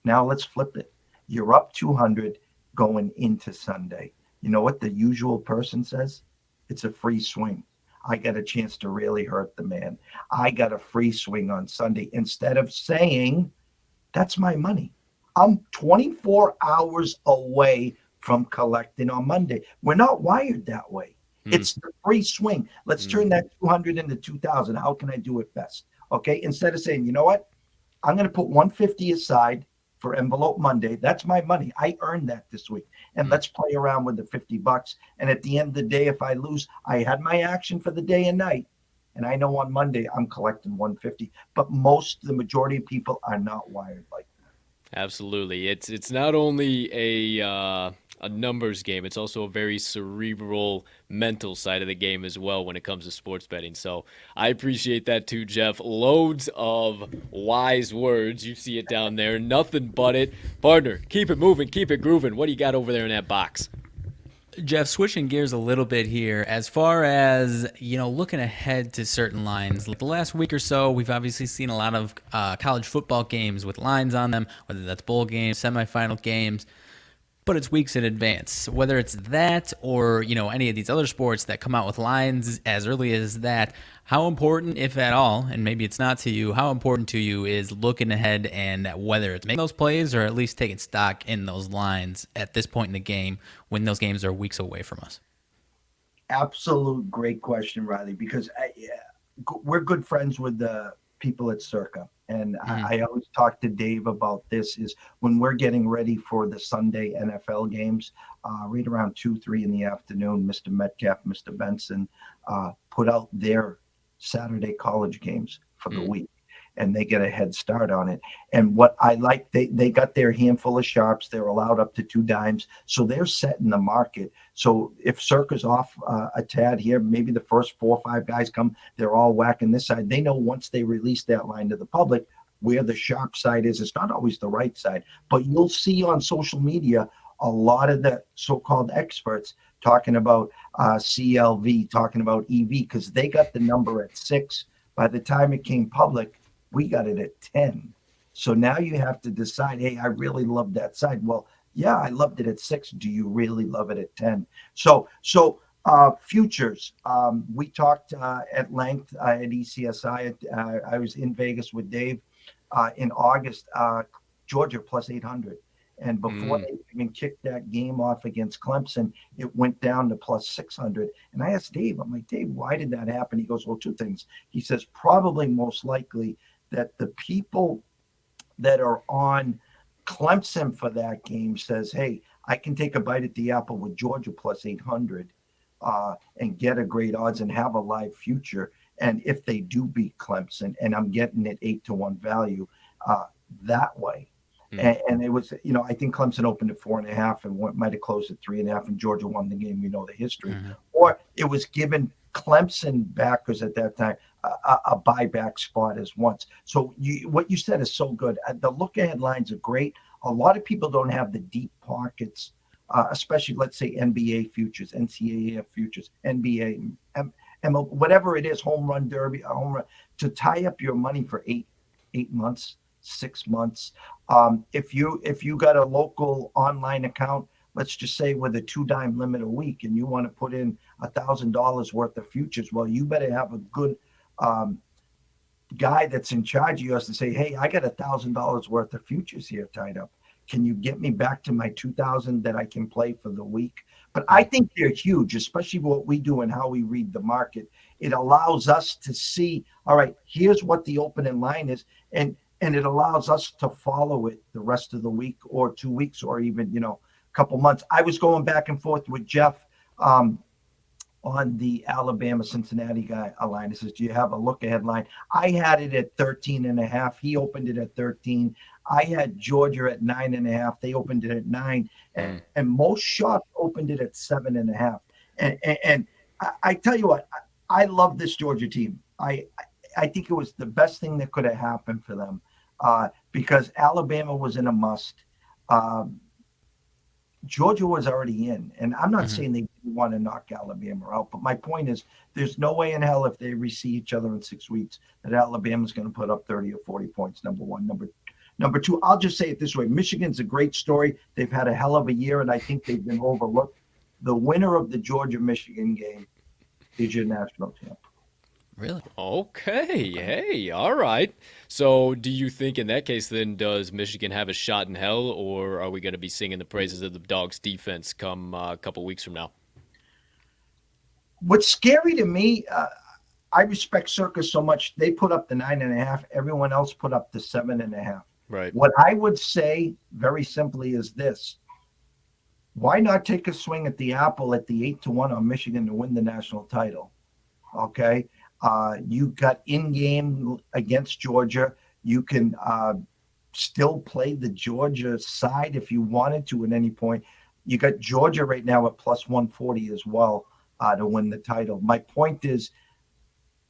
Now let's flip it. You're up 200 going into Sunday. You know what the usual person says? It's a free swing. I got a chance to really hurt the man. I got a free swing on Sunday. Instead of saying, that's my money. I'm 24 hours away from collecting on Monday. We're not wired that way. It's the free swing. Let's turn that 200 into 2,000. How can I do it best? Okay. Instead of saying, you know what? I'm going to put 150 aside for envelope Monday. That's my money. I earned that this week. And let's play around with the $50. And at the end of the day, if I lose, I had my action for the day and night. And I know on Monday I'm collecting 150. But the majority of people are not wired like that. Absolutely. It's not only a numbers game, it's also a very cerebral, mental side of the game as well when it comes to sports betting. So I appreciate that too, Jeff. Loads of wise words. You see it down there. Nothing but it. Partner, keep it moving, keep it grooving. What do you got over there in that box? Jeff, switching gears a little bit here, as far as, looking ahead to certain lines. Like the last week or so, we've obviously seen a lot of college football games with lines on them, whether that's bowl games, semifinal games, but it's weeks in advance. Whether it's that or, any of these other sports that come out with lines as early as that, how important, if at all, and maybe it's not to you, how important to you is looking ahead and whether it's making those plays or at least taking stock in those lines at this point in the game when those games are weeks away from us? Absolute great question, Riley, because we're good friends with the people at Circa. And I always talk to Dave about this is when we're getting ready for the Sunday NFL games, right around 2, 3 in the afternoon, Mr. Metcalf, Mr. Benson put out their Saturday college games for the week. And they get a head start on it. And what I like, they got their handful of sharps. They're allowed up to 2 dimes. So they're setting the market. So if Circa's off a tad here, maybe the first 4 or 5 guys come, they're all whacking this side. They know once they release that line to the public where the sharp side is. It's not always the right side, but you'll see on social media a lot of the so-called experts talking about CLV, talking about EV, because they got the number at 6. By the time it came public, we got it at 10. So now you have to decide, hey, I really love that side. Well, yeah, I loved it at 6. Do you really love it at 10? So futures. We talked at length at ECSI. I was in Vegas with Dave in August. Georgia plus 800. And before they even kicked that game off against Clemson, it went down to plus 600. And I asked Dave, I'm like, Dave, why did that happen? He goes, well, 2 things. He says, probably most likely that the people that are on Clemson for that game says, hey, I can take a bite at the apple with Georgia plus 800 and get a great odds and have a live future. And if they do beat Clemson, and I'm getting it 8-1 value that way. And it was, I think Clemson opened at 4.5 and might have closed at 3.5, and Georgia won the game. We know the history. Or it was given Clemson backers at that time a buyback spot as once. So what you said is so good. The look ahead lines are great. A lot of people don't have the deep pockets, especially let's say NBA futures, NCAA futures, NBA, whatever it is, home run derby, home run, to tie up your money for eight months, 6 months. If you got a local online account, let's just say with a 2-dime limit a week, and you want to put in $1,000 worth of futures, well, you better have a good guy that's in charge of yours to say, hey, I got $1,000 worth of futures here tied up. Can you get me back to my 2,000 that I can play for the week? But I think they're huge, especially what we do and how we read the market. It allows us to see, all right, here's what the opening line is, and it allows us to follow it the rest of the week or 2 weeks or even, a couple months. I was going back and forth with Jeff on the Alabama-Cincinnati guy line. He says, do you have a look-ahead line? I had it at 13.5. He opened it at 13. I had Georgia at 9.5. They opened it at 9. And most shops opened it at 7.5. And I tell you what, I love this Georgia team. I think it was the best thing that could have happened for them because Alabama was in a must. Georgia was already in, and I'm not saying they didn't want to knock Alabama out, but my point is there's no way in hell if they see each other in 6 weeks that Alabama's going to put up 30 or 40 points, number one. Number two, I'll just say it this way. Michigan's a great story. They've had a hell of a year, and I think they've been overlooked. The winner of the Georgia-Michigan game is your national champ. Really? Okay. Hey, all right. So do you think in that case then does Michigan have a shot in hell, or are we going to be singing the praises of the Dogs defense come a couple weeks from now? What's scary to me, I respect Circus so much. They put up the 9.5. Everyone else put up the 7.5. Right. What I would say very simply is this. Why not take a swing at the apple at the 8-1 on Michigan to win the national title? Okay. You got in-game against Georgia. You can still play the Georgia side if you wanted to at any point. You got Georgia right now at plus 140 as well to win the title. My point is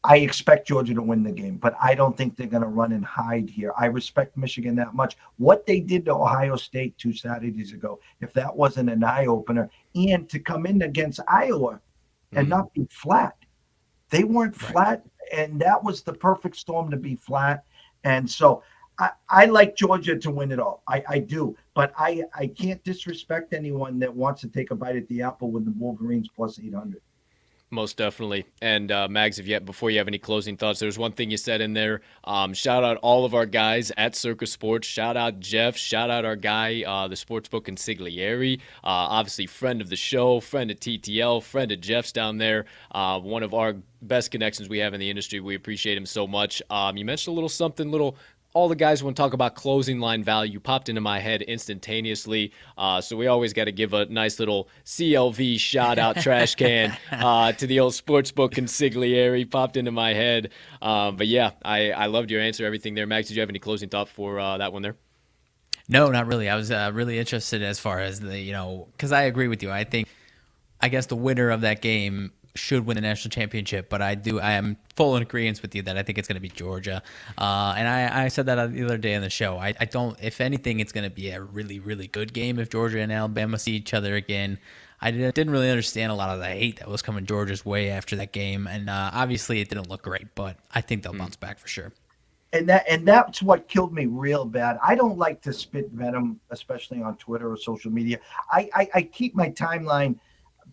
I expect Georgia to win the game, but I don't think they're going to run and hide here. I respect Michigan that much. What they did to Ohio State 2 Saturdays ago, if that wasn't an eye-opener, and to come in against Iowa and not be flat. They weren't flat, and that was the perfect storm to be flat. And so I like Georgia to win it all. I do. But I can't disrespect anyone that wants to take a bite at the apple with the Wolverines plus 800. Most definitely. And Mags, before you have any closing thoughts, there's one thing you said in there. Shout out all of our guys at Circus Sports. Shout out Jeff. Shout out our guy, the Sportsbook Consigliere. Obviously, friend of the show, friend of TTL, friend of Jeff's down there. One of our best connections we have in the industry. We appreciate him so much. You mentioned a little something, all the guys want to talk about closing line value popped into my head instantaneously. So we always got to give a nice little CLV shout out trash can to the old sportsbook consigliere popped into my head. But yeah, I loved your answer, everything there. Max, did you have any closing thought for that one there? No, not really. I was really interested as far as because I agree with you. I guess the winner of that game should win the national championship, but I am full in agreement with you that I think it's going to be Georgia. And I said that the other day on the show. I don't, if anything, it's going to be a really, really good game if Georgia and Alabama see each other again. I didn't really understand a lot of the hate that was coming Georgia's way after that game. And obviously it didn't look great, but I think they'll bounce back for sure. And that's what killed me real bad. I don't like to spit venom, especially on Twitter or social media. I keep my timeline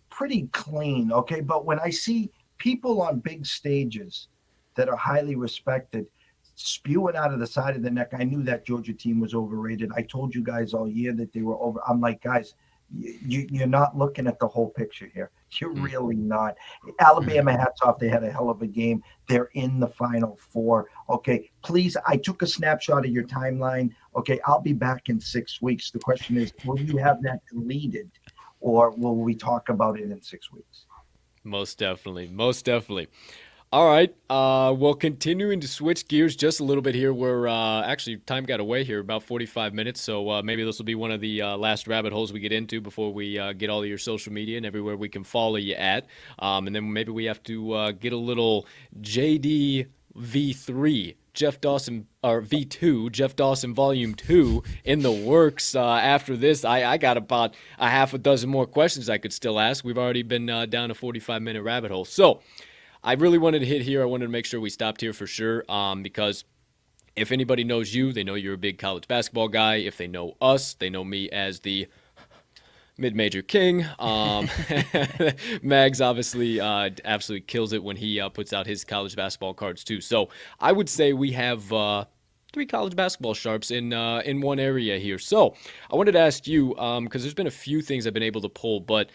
pretty clean, okay? But when I see people on big stages that are highly respected spewing out of the side of the neck, I knew that Georgia team was overrated. I told you guys all year that they were over. I'm like, guys, you're not looking at the whole picture here. You're Mm. really not. Alabama, hats off. They had a hell of a game. They're in the Final Four. Okay, please. I took a snapshot of your timeline. Okay, I'll be back in 6 weeks. The question is, will you have that deleted, or will we talk about it in 6 weeks? Most definitely. Most definitely. All right. Well, continuing to switch gears just a little bit here. We're actually time got away here about 45 minutes, so maybe this will be one of the last rabbit holes we get into before we get all of your social media and everywhere we can follow you at. And then maybe we have to get a little JD V3. Jeff Dawson, or V2, Jeff Dawson Volume 2 in the works. After this, I got about a half a dozen more questions I could still ask. We've already been down a 45-minute rabbit hole. So, I really wanted to hit here. I wanted to make sure we stopped here for sure, because if anybody knows you, they know you're a big college basketball guy. If they know us, they know me as the mid-major king. Mags obviously absolutely kills it when he puts out his college basketball cards too. So I would say we have three college basketball sharps in one area here. So I wanted to ask you, because there's been a few things I've been able to pull, but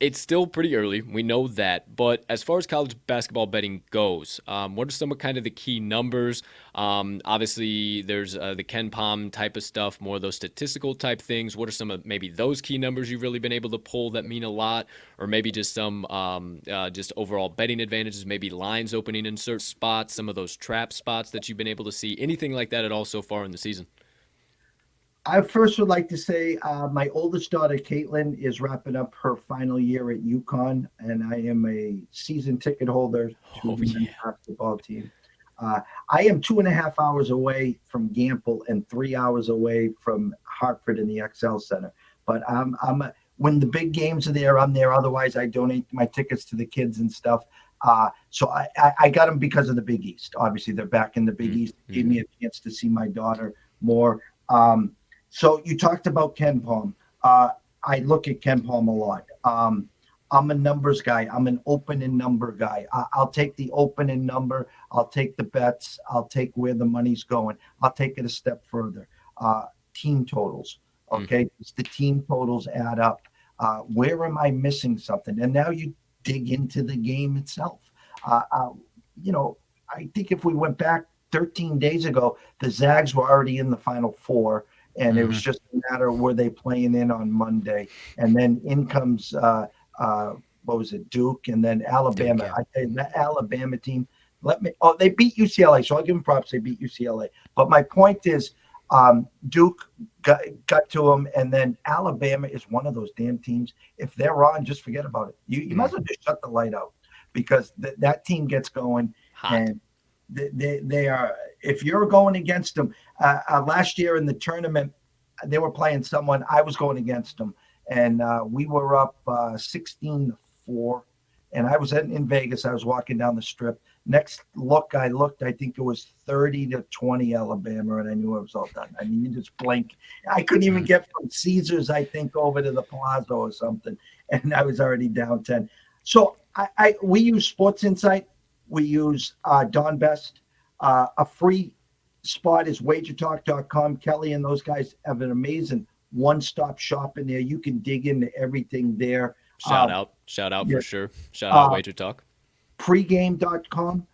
it's still pretty early. We know that. But as far as college basketball betting goes, what are some of kind of the key numbers? Obviously, there's the Ken Pom type of stuff, more of those statistical type things. What are some of maybe those key numbers you've really been able to pull that mean a lot? Or maybe just some just overall betting advantages, maybe lines opening in certain spots, some of those trap spots that you've been able to see? Anything like that at all so far in the season? I first would like to say my oldest daughter, Caitlin, is wrapping up her final year at UConn, and I am a season ticket holder to Oh, the men's yeah. basketball team. I am 2.5 hours away from Gamble and 3 hours away from Hartford in the XL Center. But when the big games are there, I'm there. Otherwise, I donate my tickets to the kids and stuff. So I got them because of the Big East. Obviously, they're back in the Big East. It gave me a chance to see my daughter more. So you talked about Ken Palm. I look at Ken Palm a lot. I'm a numbers guy. I'm an open and number guy. I'll take the open and number. I'll take the bets. I'll take where the money's going. I'll take it a step further. Team totals. Okay, it's the team totals add up. Where am I missing something? And now you dig into the game itself. Uh, uh, I think if we went back 13 days ago, the Zags were already in the Final Four, and it was just a matter of were they playing in on Monday. And then in comes what was it, Duke, and then Alabama. Duke, yeah. I tell you, that Alabama team. They beat UCLA, so I'll give them props. They beat UCLA. But my point is, Duke got to them, and then Alabama is one of those damn teams. If they're on, just forget about it. You might as well just shut the light out because that team gets going, Hot. and they are. If you're going against them, last year in the tournament, they were playing someone. I was going against them, and we were up 16-4. And I was in Vegas. I was walking down the strip. Next look, I think it was 30-20 Alabama, and I knew it was all done. I mean, you just blink. I couldn't even get from Caesars, I think, over to the Plaza or something, and I was already down 10. So we use Sports Insight. We use Don Best. A free spot is wagertalk.com. Kelly and those guys have an amazing one-stop shop in there. You can dig into everything there. Shout out yeah. for sure. Shout out Uh, Wager Talk. Pregame.com,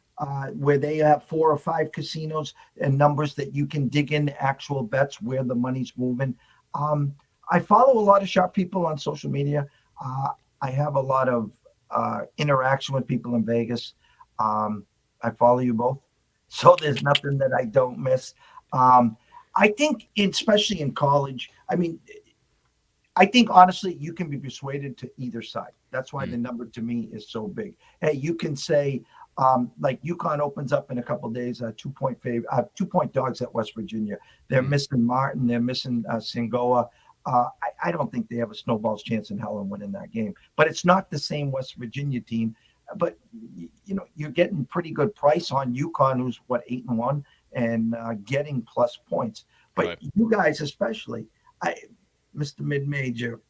where they have 4 or 5 casinos and numbers that you can dig into actual bets where the money's moving. I follow a lot of sharp people on social media. I have a lot of interaction with people in Vegas. I follow you both. So there's nothing that I don't miss. I think, especially in college, I think honestly, you can be persuaded to either side. That's why the number to me is so big. Hey, you can say, like UConn opens up in a couple of days, 2-point dogs at West Virginia. They're missing Martin. They're missing Singoa. I don't think they have a snowball's chance in hell in winning that game. But it's not the same West Virginia team. But you're getting pretty good price on UConn, who's 8-1, and getting plus points. But Right. you guys, especially, Mr. Mid-Major,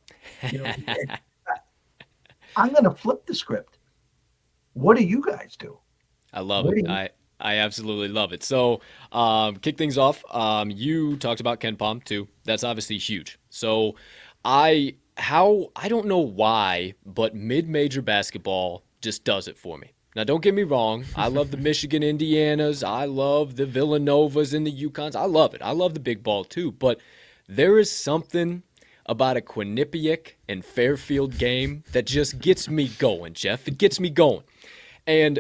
I'm going to flip the script. What do you guys do? I love What it. do you? I absolutely love it. So, kick things off. You talked about Ken Palm too. That's obviously huge. So, I I don't know why, but mid-major basketball just does it for me. Now, don't get me wrong. I love the Michigan, Indianas. I love the Villanovas and the UConns. I love it. I love the big ball too. But there is something about a Quinnipiac and Fairfield game that just gets me going, Jeff. It gets me going. And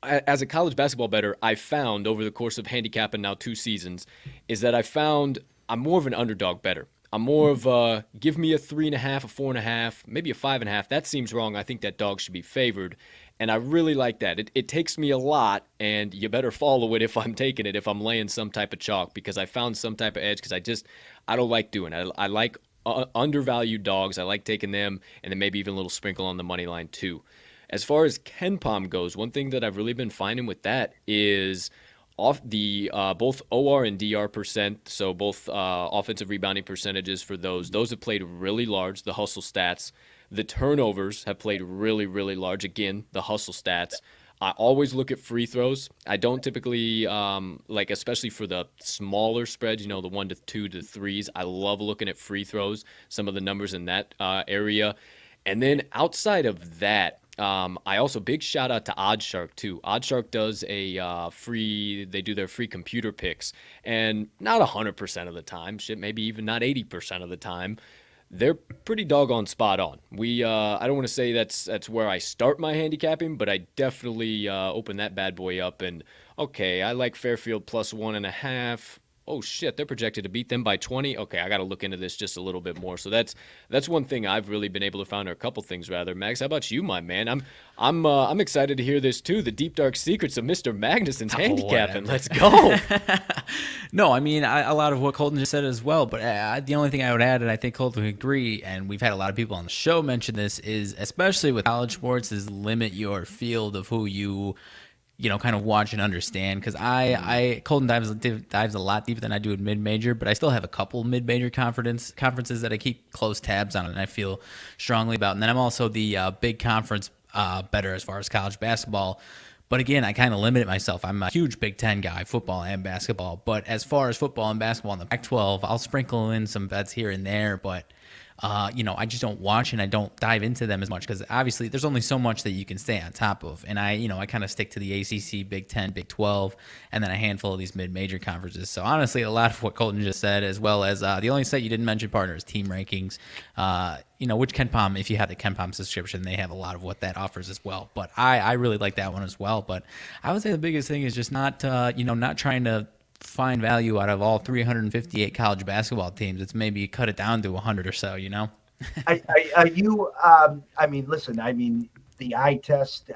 as a college basketball bettor, I found over the course of handicapping now 2 seasons, is that I found I'm more of an underdog bettor. I'm more of a give me a 3.5, a 4.5, maybe a 5.5. That seems wrong. I think that dog should be favored. And I really like that. It takes me a lot, and you better follow it if I'm taking it, if I'm laying some type of chalk, because I found some type of edge, because I don't like doing it. I like undervalued dogs. I like taking them, and then maybe even a little sprinkle on the money line too. As far as Ken Palm goes, one thing that I've really been finding with that is off the both OR and DR percent, so both offensive rebounding percentages for those have played really large, the hustle stats. The turnovers have played really, really large. Again, the hustle stats. I always look at free throws. I don't typically especially for the smaller spreads, the 1 to 2 to 3s. I love looking at free throws, some of the numbers in that area. And then outside of that, I also big shout out to OddsShark too. OddsShark does they do their free computer picks, and not 100% of the time, maybe even not 80% of the time, they're pretty doggone spot on. I don't want to say that's where I start my handicapping, but I definitely open that bad boy up and okay, I like Fairfield plus 1.5. Oh shit, they're projected to beat them by 20. Okay, I got to look into this just a little bit more. So that's one thing I've really been able to find, or a couple things rather. Max, how about you, my man? I'm excited to hear this too. The deep dark secrets of Mr. Magnuson's handicapping. Let's go. No, I mean a lot of what Colton just said as well. But the only thing I would add, and I think Colton would agree, and we've had a lot of people on the show mention this, is especially with college sports, is limit your field of who you kind of watch and understand, because Colton dives a lot deeper than I do in mid-major, but I still have a couple mid-major conferences that I keep close tabs on and I feel strongly about. And then I'm also the big conference bettor as far as college basketball. But again, I kind of limit myself. I'm a huge Big Ten guy, football and basketball. But as far as football and basketball in the Pac-12, I'll sprinkle in some bets here and there, but I just don't watch and I don't dive into them as much, because obviously there's only so much that you can stay on top of. And I kind of stick to the ACC, Big 10, Big 12, and then a handful of these mid-major conferences. So honestly, a lot of what Colton just said, as well as the only site you didn't mention, partner, is Team Rankings. Which KenPom, if you have the KenPom subscription, they have a lot of what that offers as well. But I really like that one as well. But I would say the biggest thing is just not trying to find value out of all 358 college basketball teams. It's maybe cut it down to 100 or so, Are you? Listen. The eye test.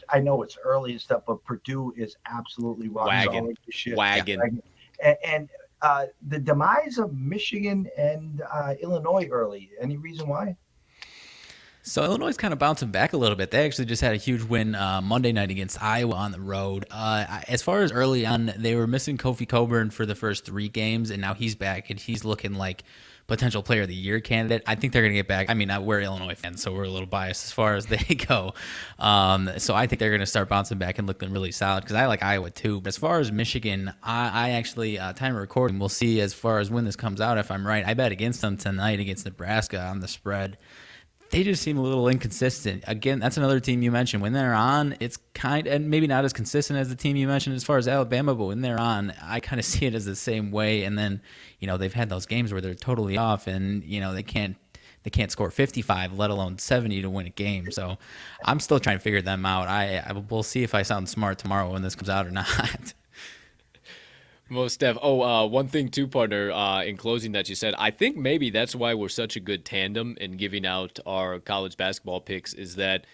I know it's early and stuff, but Purdue is absolutely rock solid shit. Wagon. And the demise of Michigan and Illinois early. Any reason why? So Illinois is kind of bouncing back a little bit. They actually just had a huge win Monday night against Iowa on the road. As far as early on, they were missing Kofi Coburn for the first 3 games, and now he's back, and he's looking like potential player of the year candidate. I think they're going to get back. I mean, we're Illinois fans, so we're a little biased as far as they go. So I think they're going to start bouncing back and looking really solid, because I like Iowa too. But as far as Michigan, I actually, time of recording, we'll see as far as when this comes out if I'm right. I bet against them tonight against Nebraska on the spread. They just seem a little inconsistent. Again, that's another team you mentioned. When they're on, it's and maybe not as consistent as the team you mentioned as far as Alabama, but when they're on, I kind of see it as the same way. And then, they've had those games where they're totally off, and they can't score 55, let alone 70 to win a game. So I'm still trying to figure them out. We'll see if I sound smart tomorrow when this comes out or not. Most Dev. One thing too, partner, in closing that you said, I think maybe that's why we're such a good tandem in giving out our college basketball picks, is that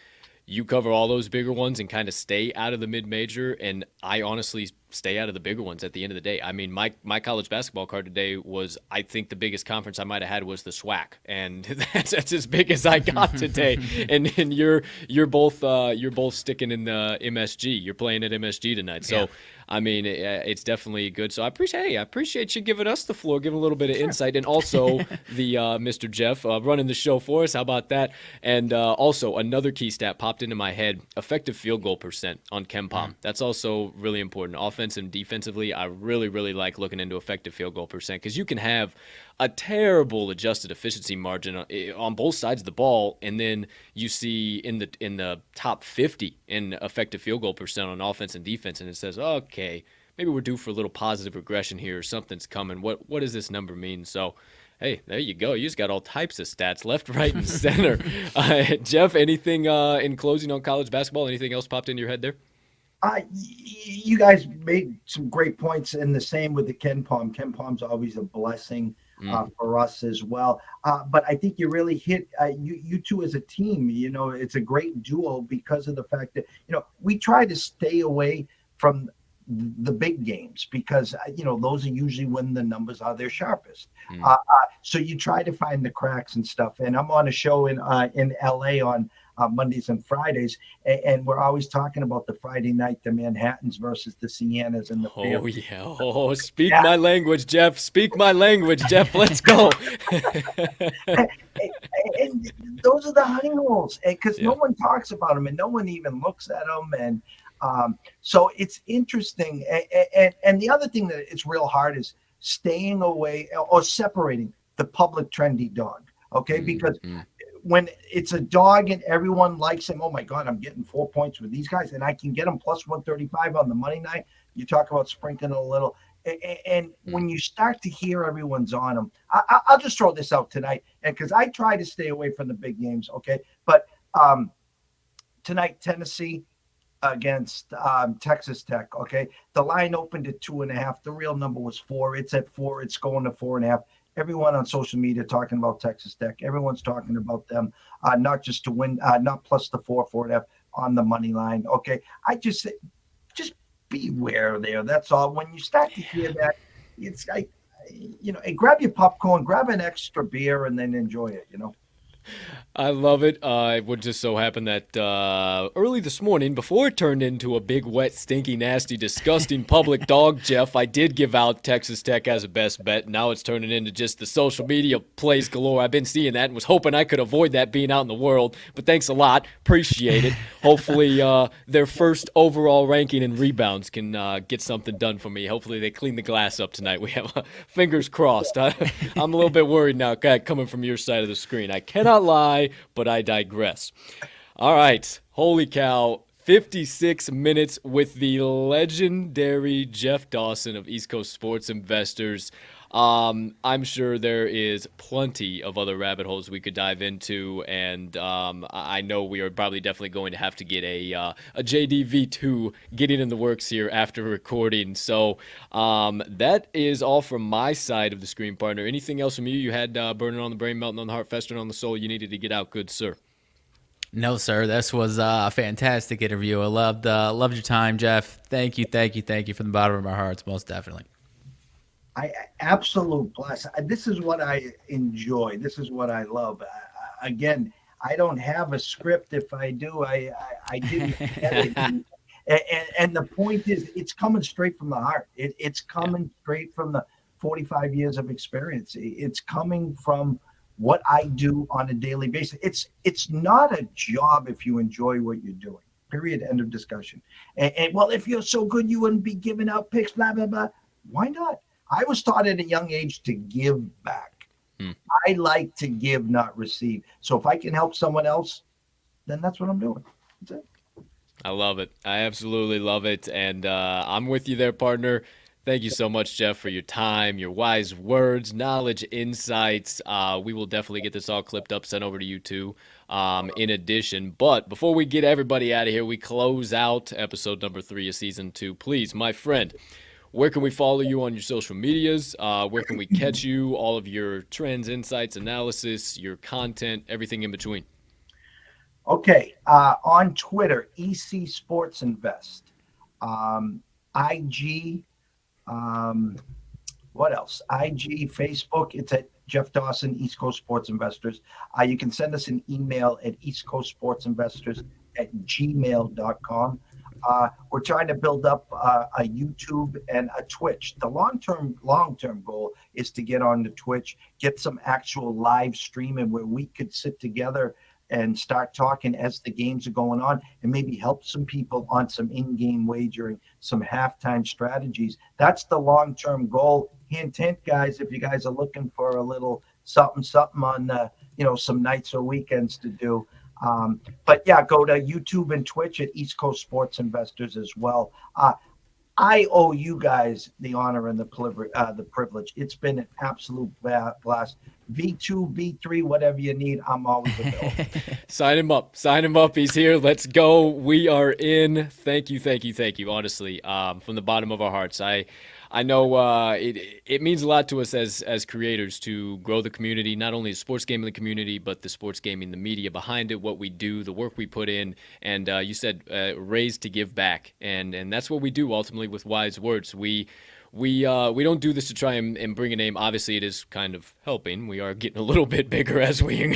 you cover all those bigger ones and kind of stay out of the mid-major, and I honestly stay out of the bigger ones at the end of the day. I mean, my college basketball card today was, I think the biggest conference I might have had was the SWAC, and that's as big as I got today. and you're both sticking in the MSG. You're playing at MSG tonight, so. Yeah. I mean, it's definitely good. So I appreciate you giving us the floor, giving a little bit of insight, and also the Mr. Jeff running the show for us. How about that? And also another key stat popped into my head: effective field goal percent on KenPom. That's also really important. offense and defensively, I really, really like looking into effective field goal percent because you can have a terrible adjusted efficiency margin on both sides of the ball, and then you see in the top 50 in effective field goal percent on offense and defense, and it says, okay, maybe we're due for a little positive regression here, or something's coming. What does this number mean? So, hey, there you go. You just got all types of stats, left, right, and center. Jeff, anything in closing on college basketball? Anything else popped into your head there? You guys made some great points, and the same with the Ken Palm. Ken Palm's always a blessing for us as well. But I think you really hit you two as a team. It's a great duo because of the fact that we try to stay away from the big games because those are usually when the numbers are their sharpest. So you try to find the cracks and stuff. And I'm on a show in LA on Mondays and Fridays, and we're always talking about the Friday night, the Manhattans versus the Siennas and the Oh yeah. Oh, speak my language, Jeff. Speak my language, Jeff. Let's go. and those are the honey holes, because no one talks about them and no one even looks at them. And so it's interesting. And the other thing that it's real hard is staying away or separating the public trendy dog. Okay. Because when it's a dog and everyone likes him, oh my God, I'm getting 4 points with these guys and I can get them plus 135 on the money night. You talk about sprinkling a little. And when you start to hear everyone's on them, I'll just throw this out tonight. And because I try to stay away from the big games. Okay. But tonight, Tennessee against Texas Tech. Okay. The line opened at 2.5. The real number was 4. It's at 4. It's going to 4.5. Everyone on social media talking about Texas Tech. Everyone's talking about them, not just to win, not plus the 4.5 on the money line. Okay. I just beware there. That's all. When you start to hear that, it's like, hey, grab your popcorn, grab an extra beer, and then enjoy it, I love it. It would just so happen that early this morning, before it turned into a big, wet, stinky, nasty, disgusting public dog, Jeff, I did give out Texas Tech as a best bet. Now it's turning into just the social media plays galore. I've been seeing that and was hoping I could avoid that being out in the world. But thanks a lot. Appreciate it. Hopefully their first overall ranking in rebounds can get something done for me. Hopefully they clean the glass up tonight. We have fingers crossed. I'm a little bit worried now coming from your side of the screen. I cannot lie, but I digress. All right. Holy cow. 56 minutes with the legendary Jeff Dawson of East Coast Sports Investors. I'm sure there is plenty of other rabbit holes we could dive into, and I know we are probably definitely going to have to get a JDV2 getting in the works here after recording. So that is all from my side of the screen, partner. Anything else from you? You had burning on the brain, melting on the heart, festering on the soul. You needed to get out, good sir. No, sir. This was a fantastic interview. I loved your time, Jeff. Thank you from the bottom of our hearts, most definitely. Absolute bless. This is what I enjoy. This is what I love. Again, I don't have a script. If I do, I didn't get it. And the point is, it's coming straight from the heart. It's coming straight from the 45 years of experience. It's coming from what I do on a daily basis. It's not a job if you enjoy what you're doing. Period. End of discussion. And well, if you're so good, you wouldn't be giving out picks. Blah blah blah. Why not? I was taught at a young age to give back. I like to give, not receive. So if I can help someone else, then that's what I'm doing. That's it. I love it. I absolutely love it. And I'm with you there, partner. Thank you so much, Jeff, for your time, your wise words, knowledge, insights. We will definitely get this all clipped up, sent over to you too, in addition. But before we get everybody out of here, we close out episode number 3 of season 2. Please, my friend, where can we follow you on your social medias? Where can we catch you? All of your trends, insights, analysis, your content, everything in between. Okay. On Twitter, EC Sports Invest. IG, what else? IG, Facebook. It's at Jeff Dawson, East Coast Sports Investors. You can send us an email at eastcoastsportsinvestors@gmail.com. We're trying to build up a YouTube and a Twitch. The long-term goal is to get on the Twitch, get some actual live streaming where we could sit together and start talking as the games are going on, and maybe help some people on some in-game wagering, some halftime strategies. That's the long-term goal. Hint, hint, guys, if you guys are looking for a little something, something on, some nights or weekends to do. But yeah, go to YouTube and Twitch at East Coast Sports Investors as well. I owe you guys the honor and the privilege. It's been an absolute blast. V2, V3, whatever you need, I'm always available. Sign him up. Sign him up. He's here. Let's go. We are in. Thank you, thank you, thank you. Honestly, from the bottom of our hearts, I know it means a lot to us as creators to grow the community, not only the sports gambling community, but the sports gaming, the media behind it, what we do, the work we put in, and you said raised to give back, and that's what we do ultimately with Wise Words. We don't do this to try and bring a name. Obviously, it is kind of helping. We are getting a little bit bigger as we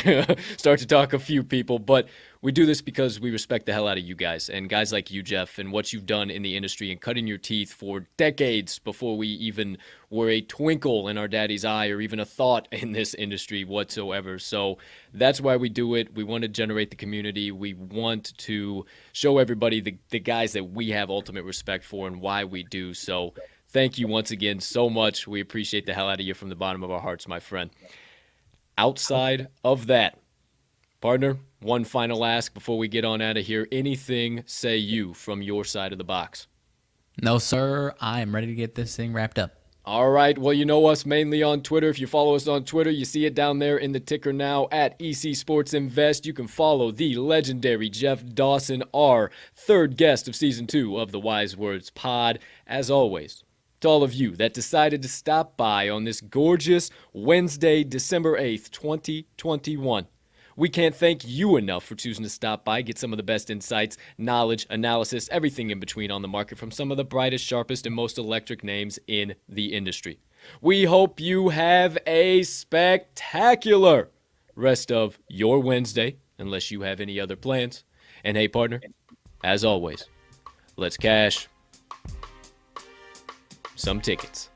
start to talk a few people, but we do this because we respect the hell out of you guys and guys like you, Jeff, and what you've done in the industry and cutting your teeth for decades before we even were a twinkle in our daddy's eye or even a thought in this industry whatsoever. So that's why we do it. We want to generate the community. We want to show everybody the guys that we have ultimate respect for and why we do. So thank you once again so much. We appreciate the hell out of you from the bottom of our hearts, my friend. Outside of that, partner, one final ask before we get on out of here. Anything say you from your side of the box? No, sir. I am ready to get this thing wrapped up. All right. Well, you know us mainly on Twitter. If you follow us on Twitter, you see it down there in the ticker now at EC Sports Invest. You can follow the legendary Jeff Dawson, our third guest of Season 2 of the Wise Words Pod. As always, to all of you that decided to stop by on this gorgeous Wednesday, December 8th, 2021. We can't thank you enough for choosing to stop by, get some of the best insights, knowledge, analysis, everything in between on the market from some of the brightest, sharpest, and most electric names in the industry. We hope you have a spectacular rest of your Wednesday, unless you have any other plans. And hey, partner, as always, let's cash some tickets.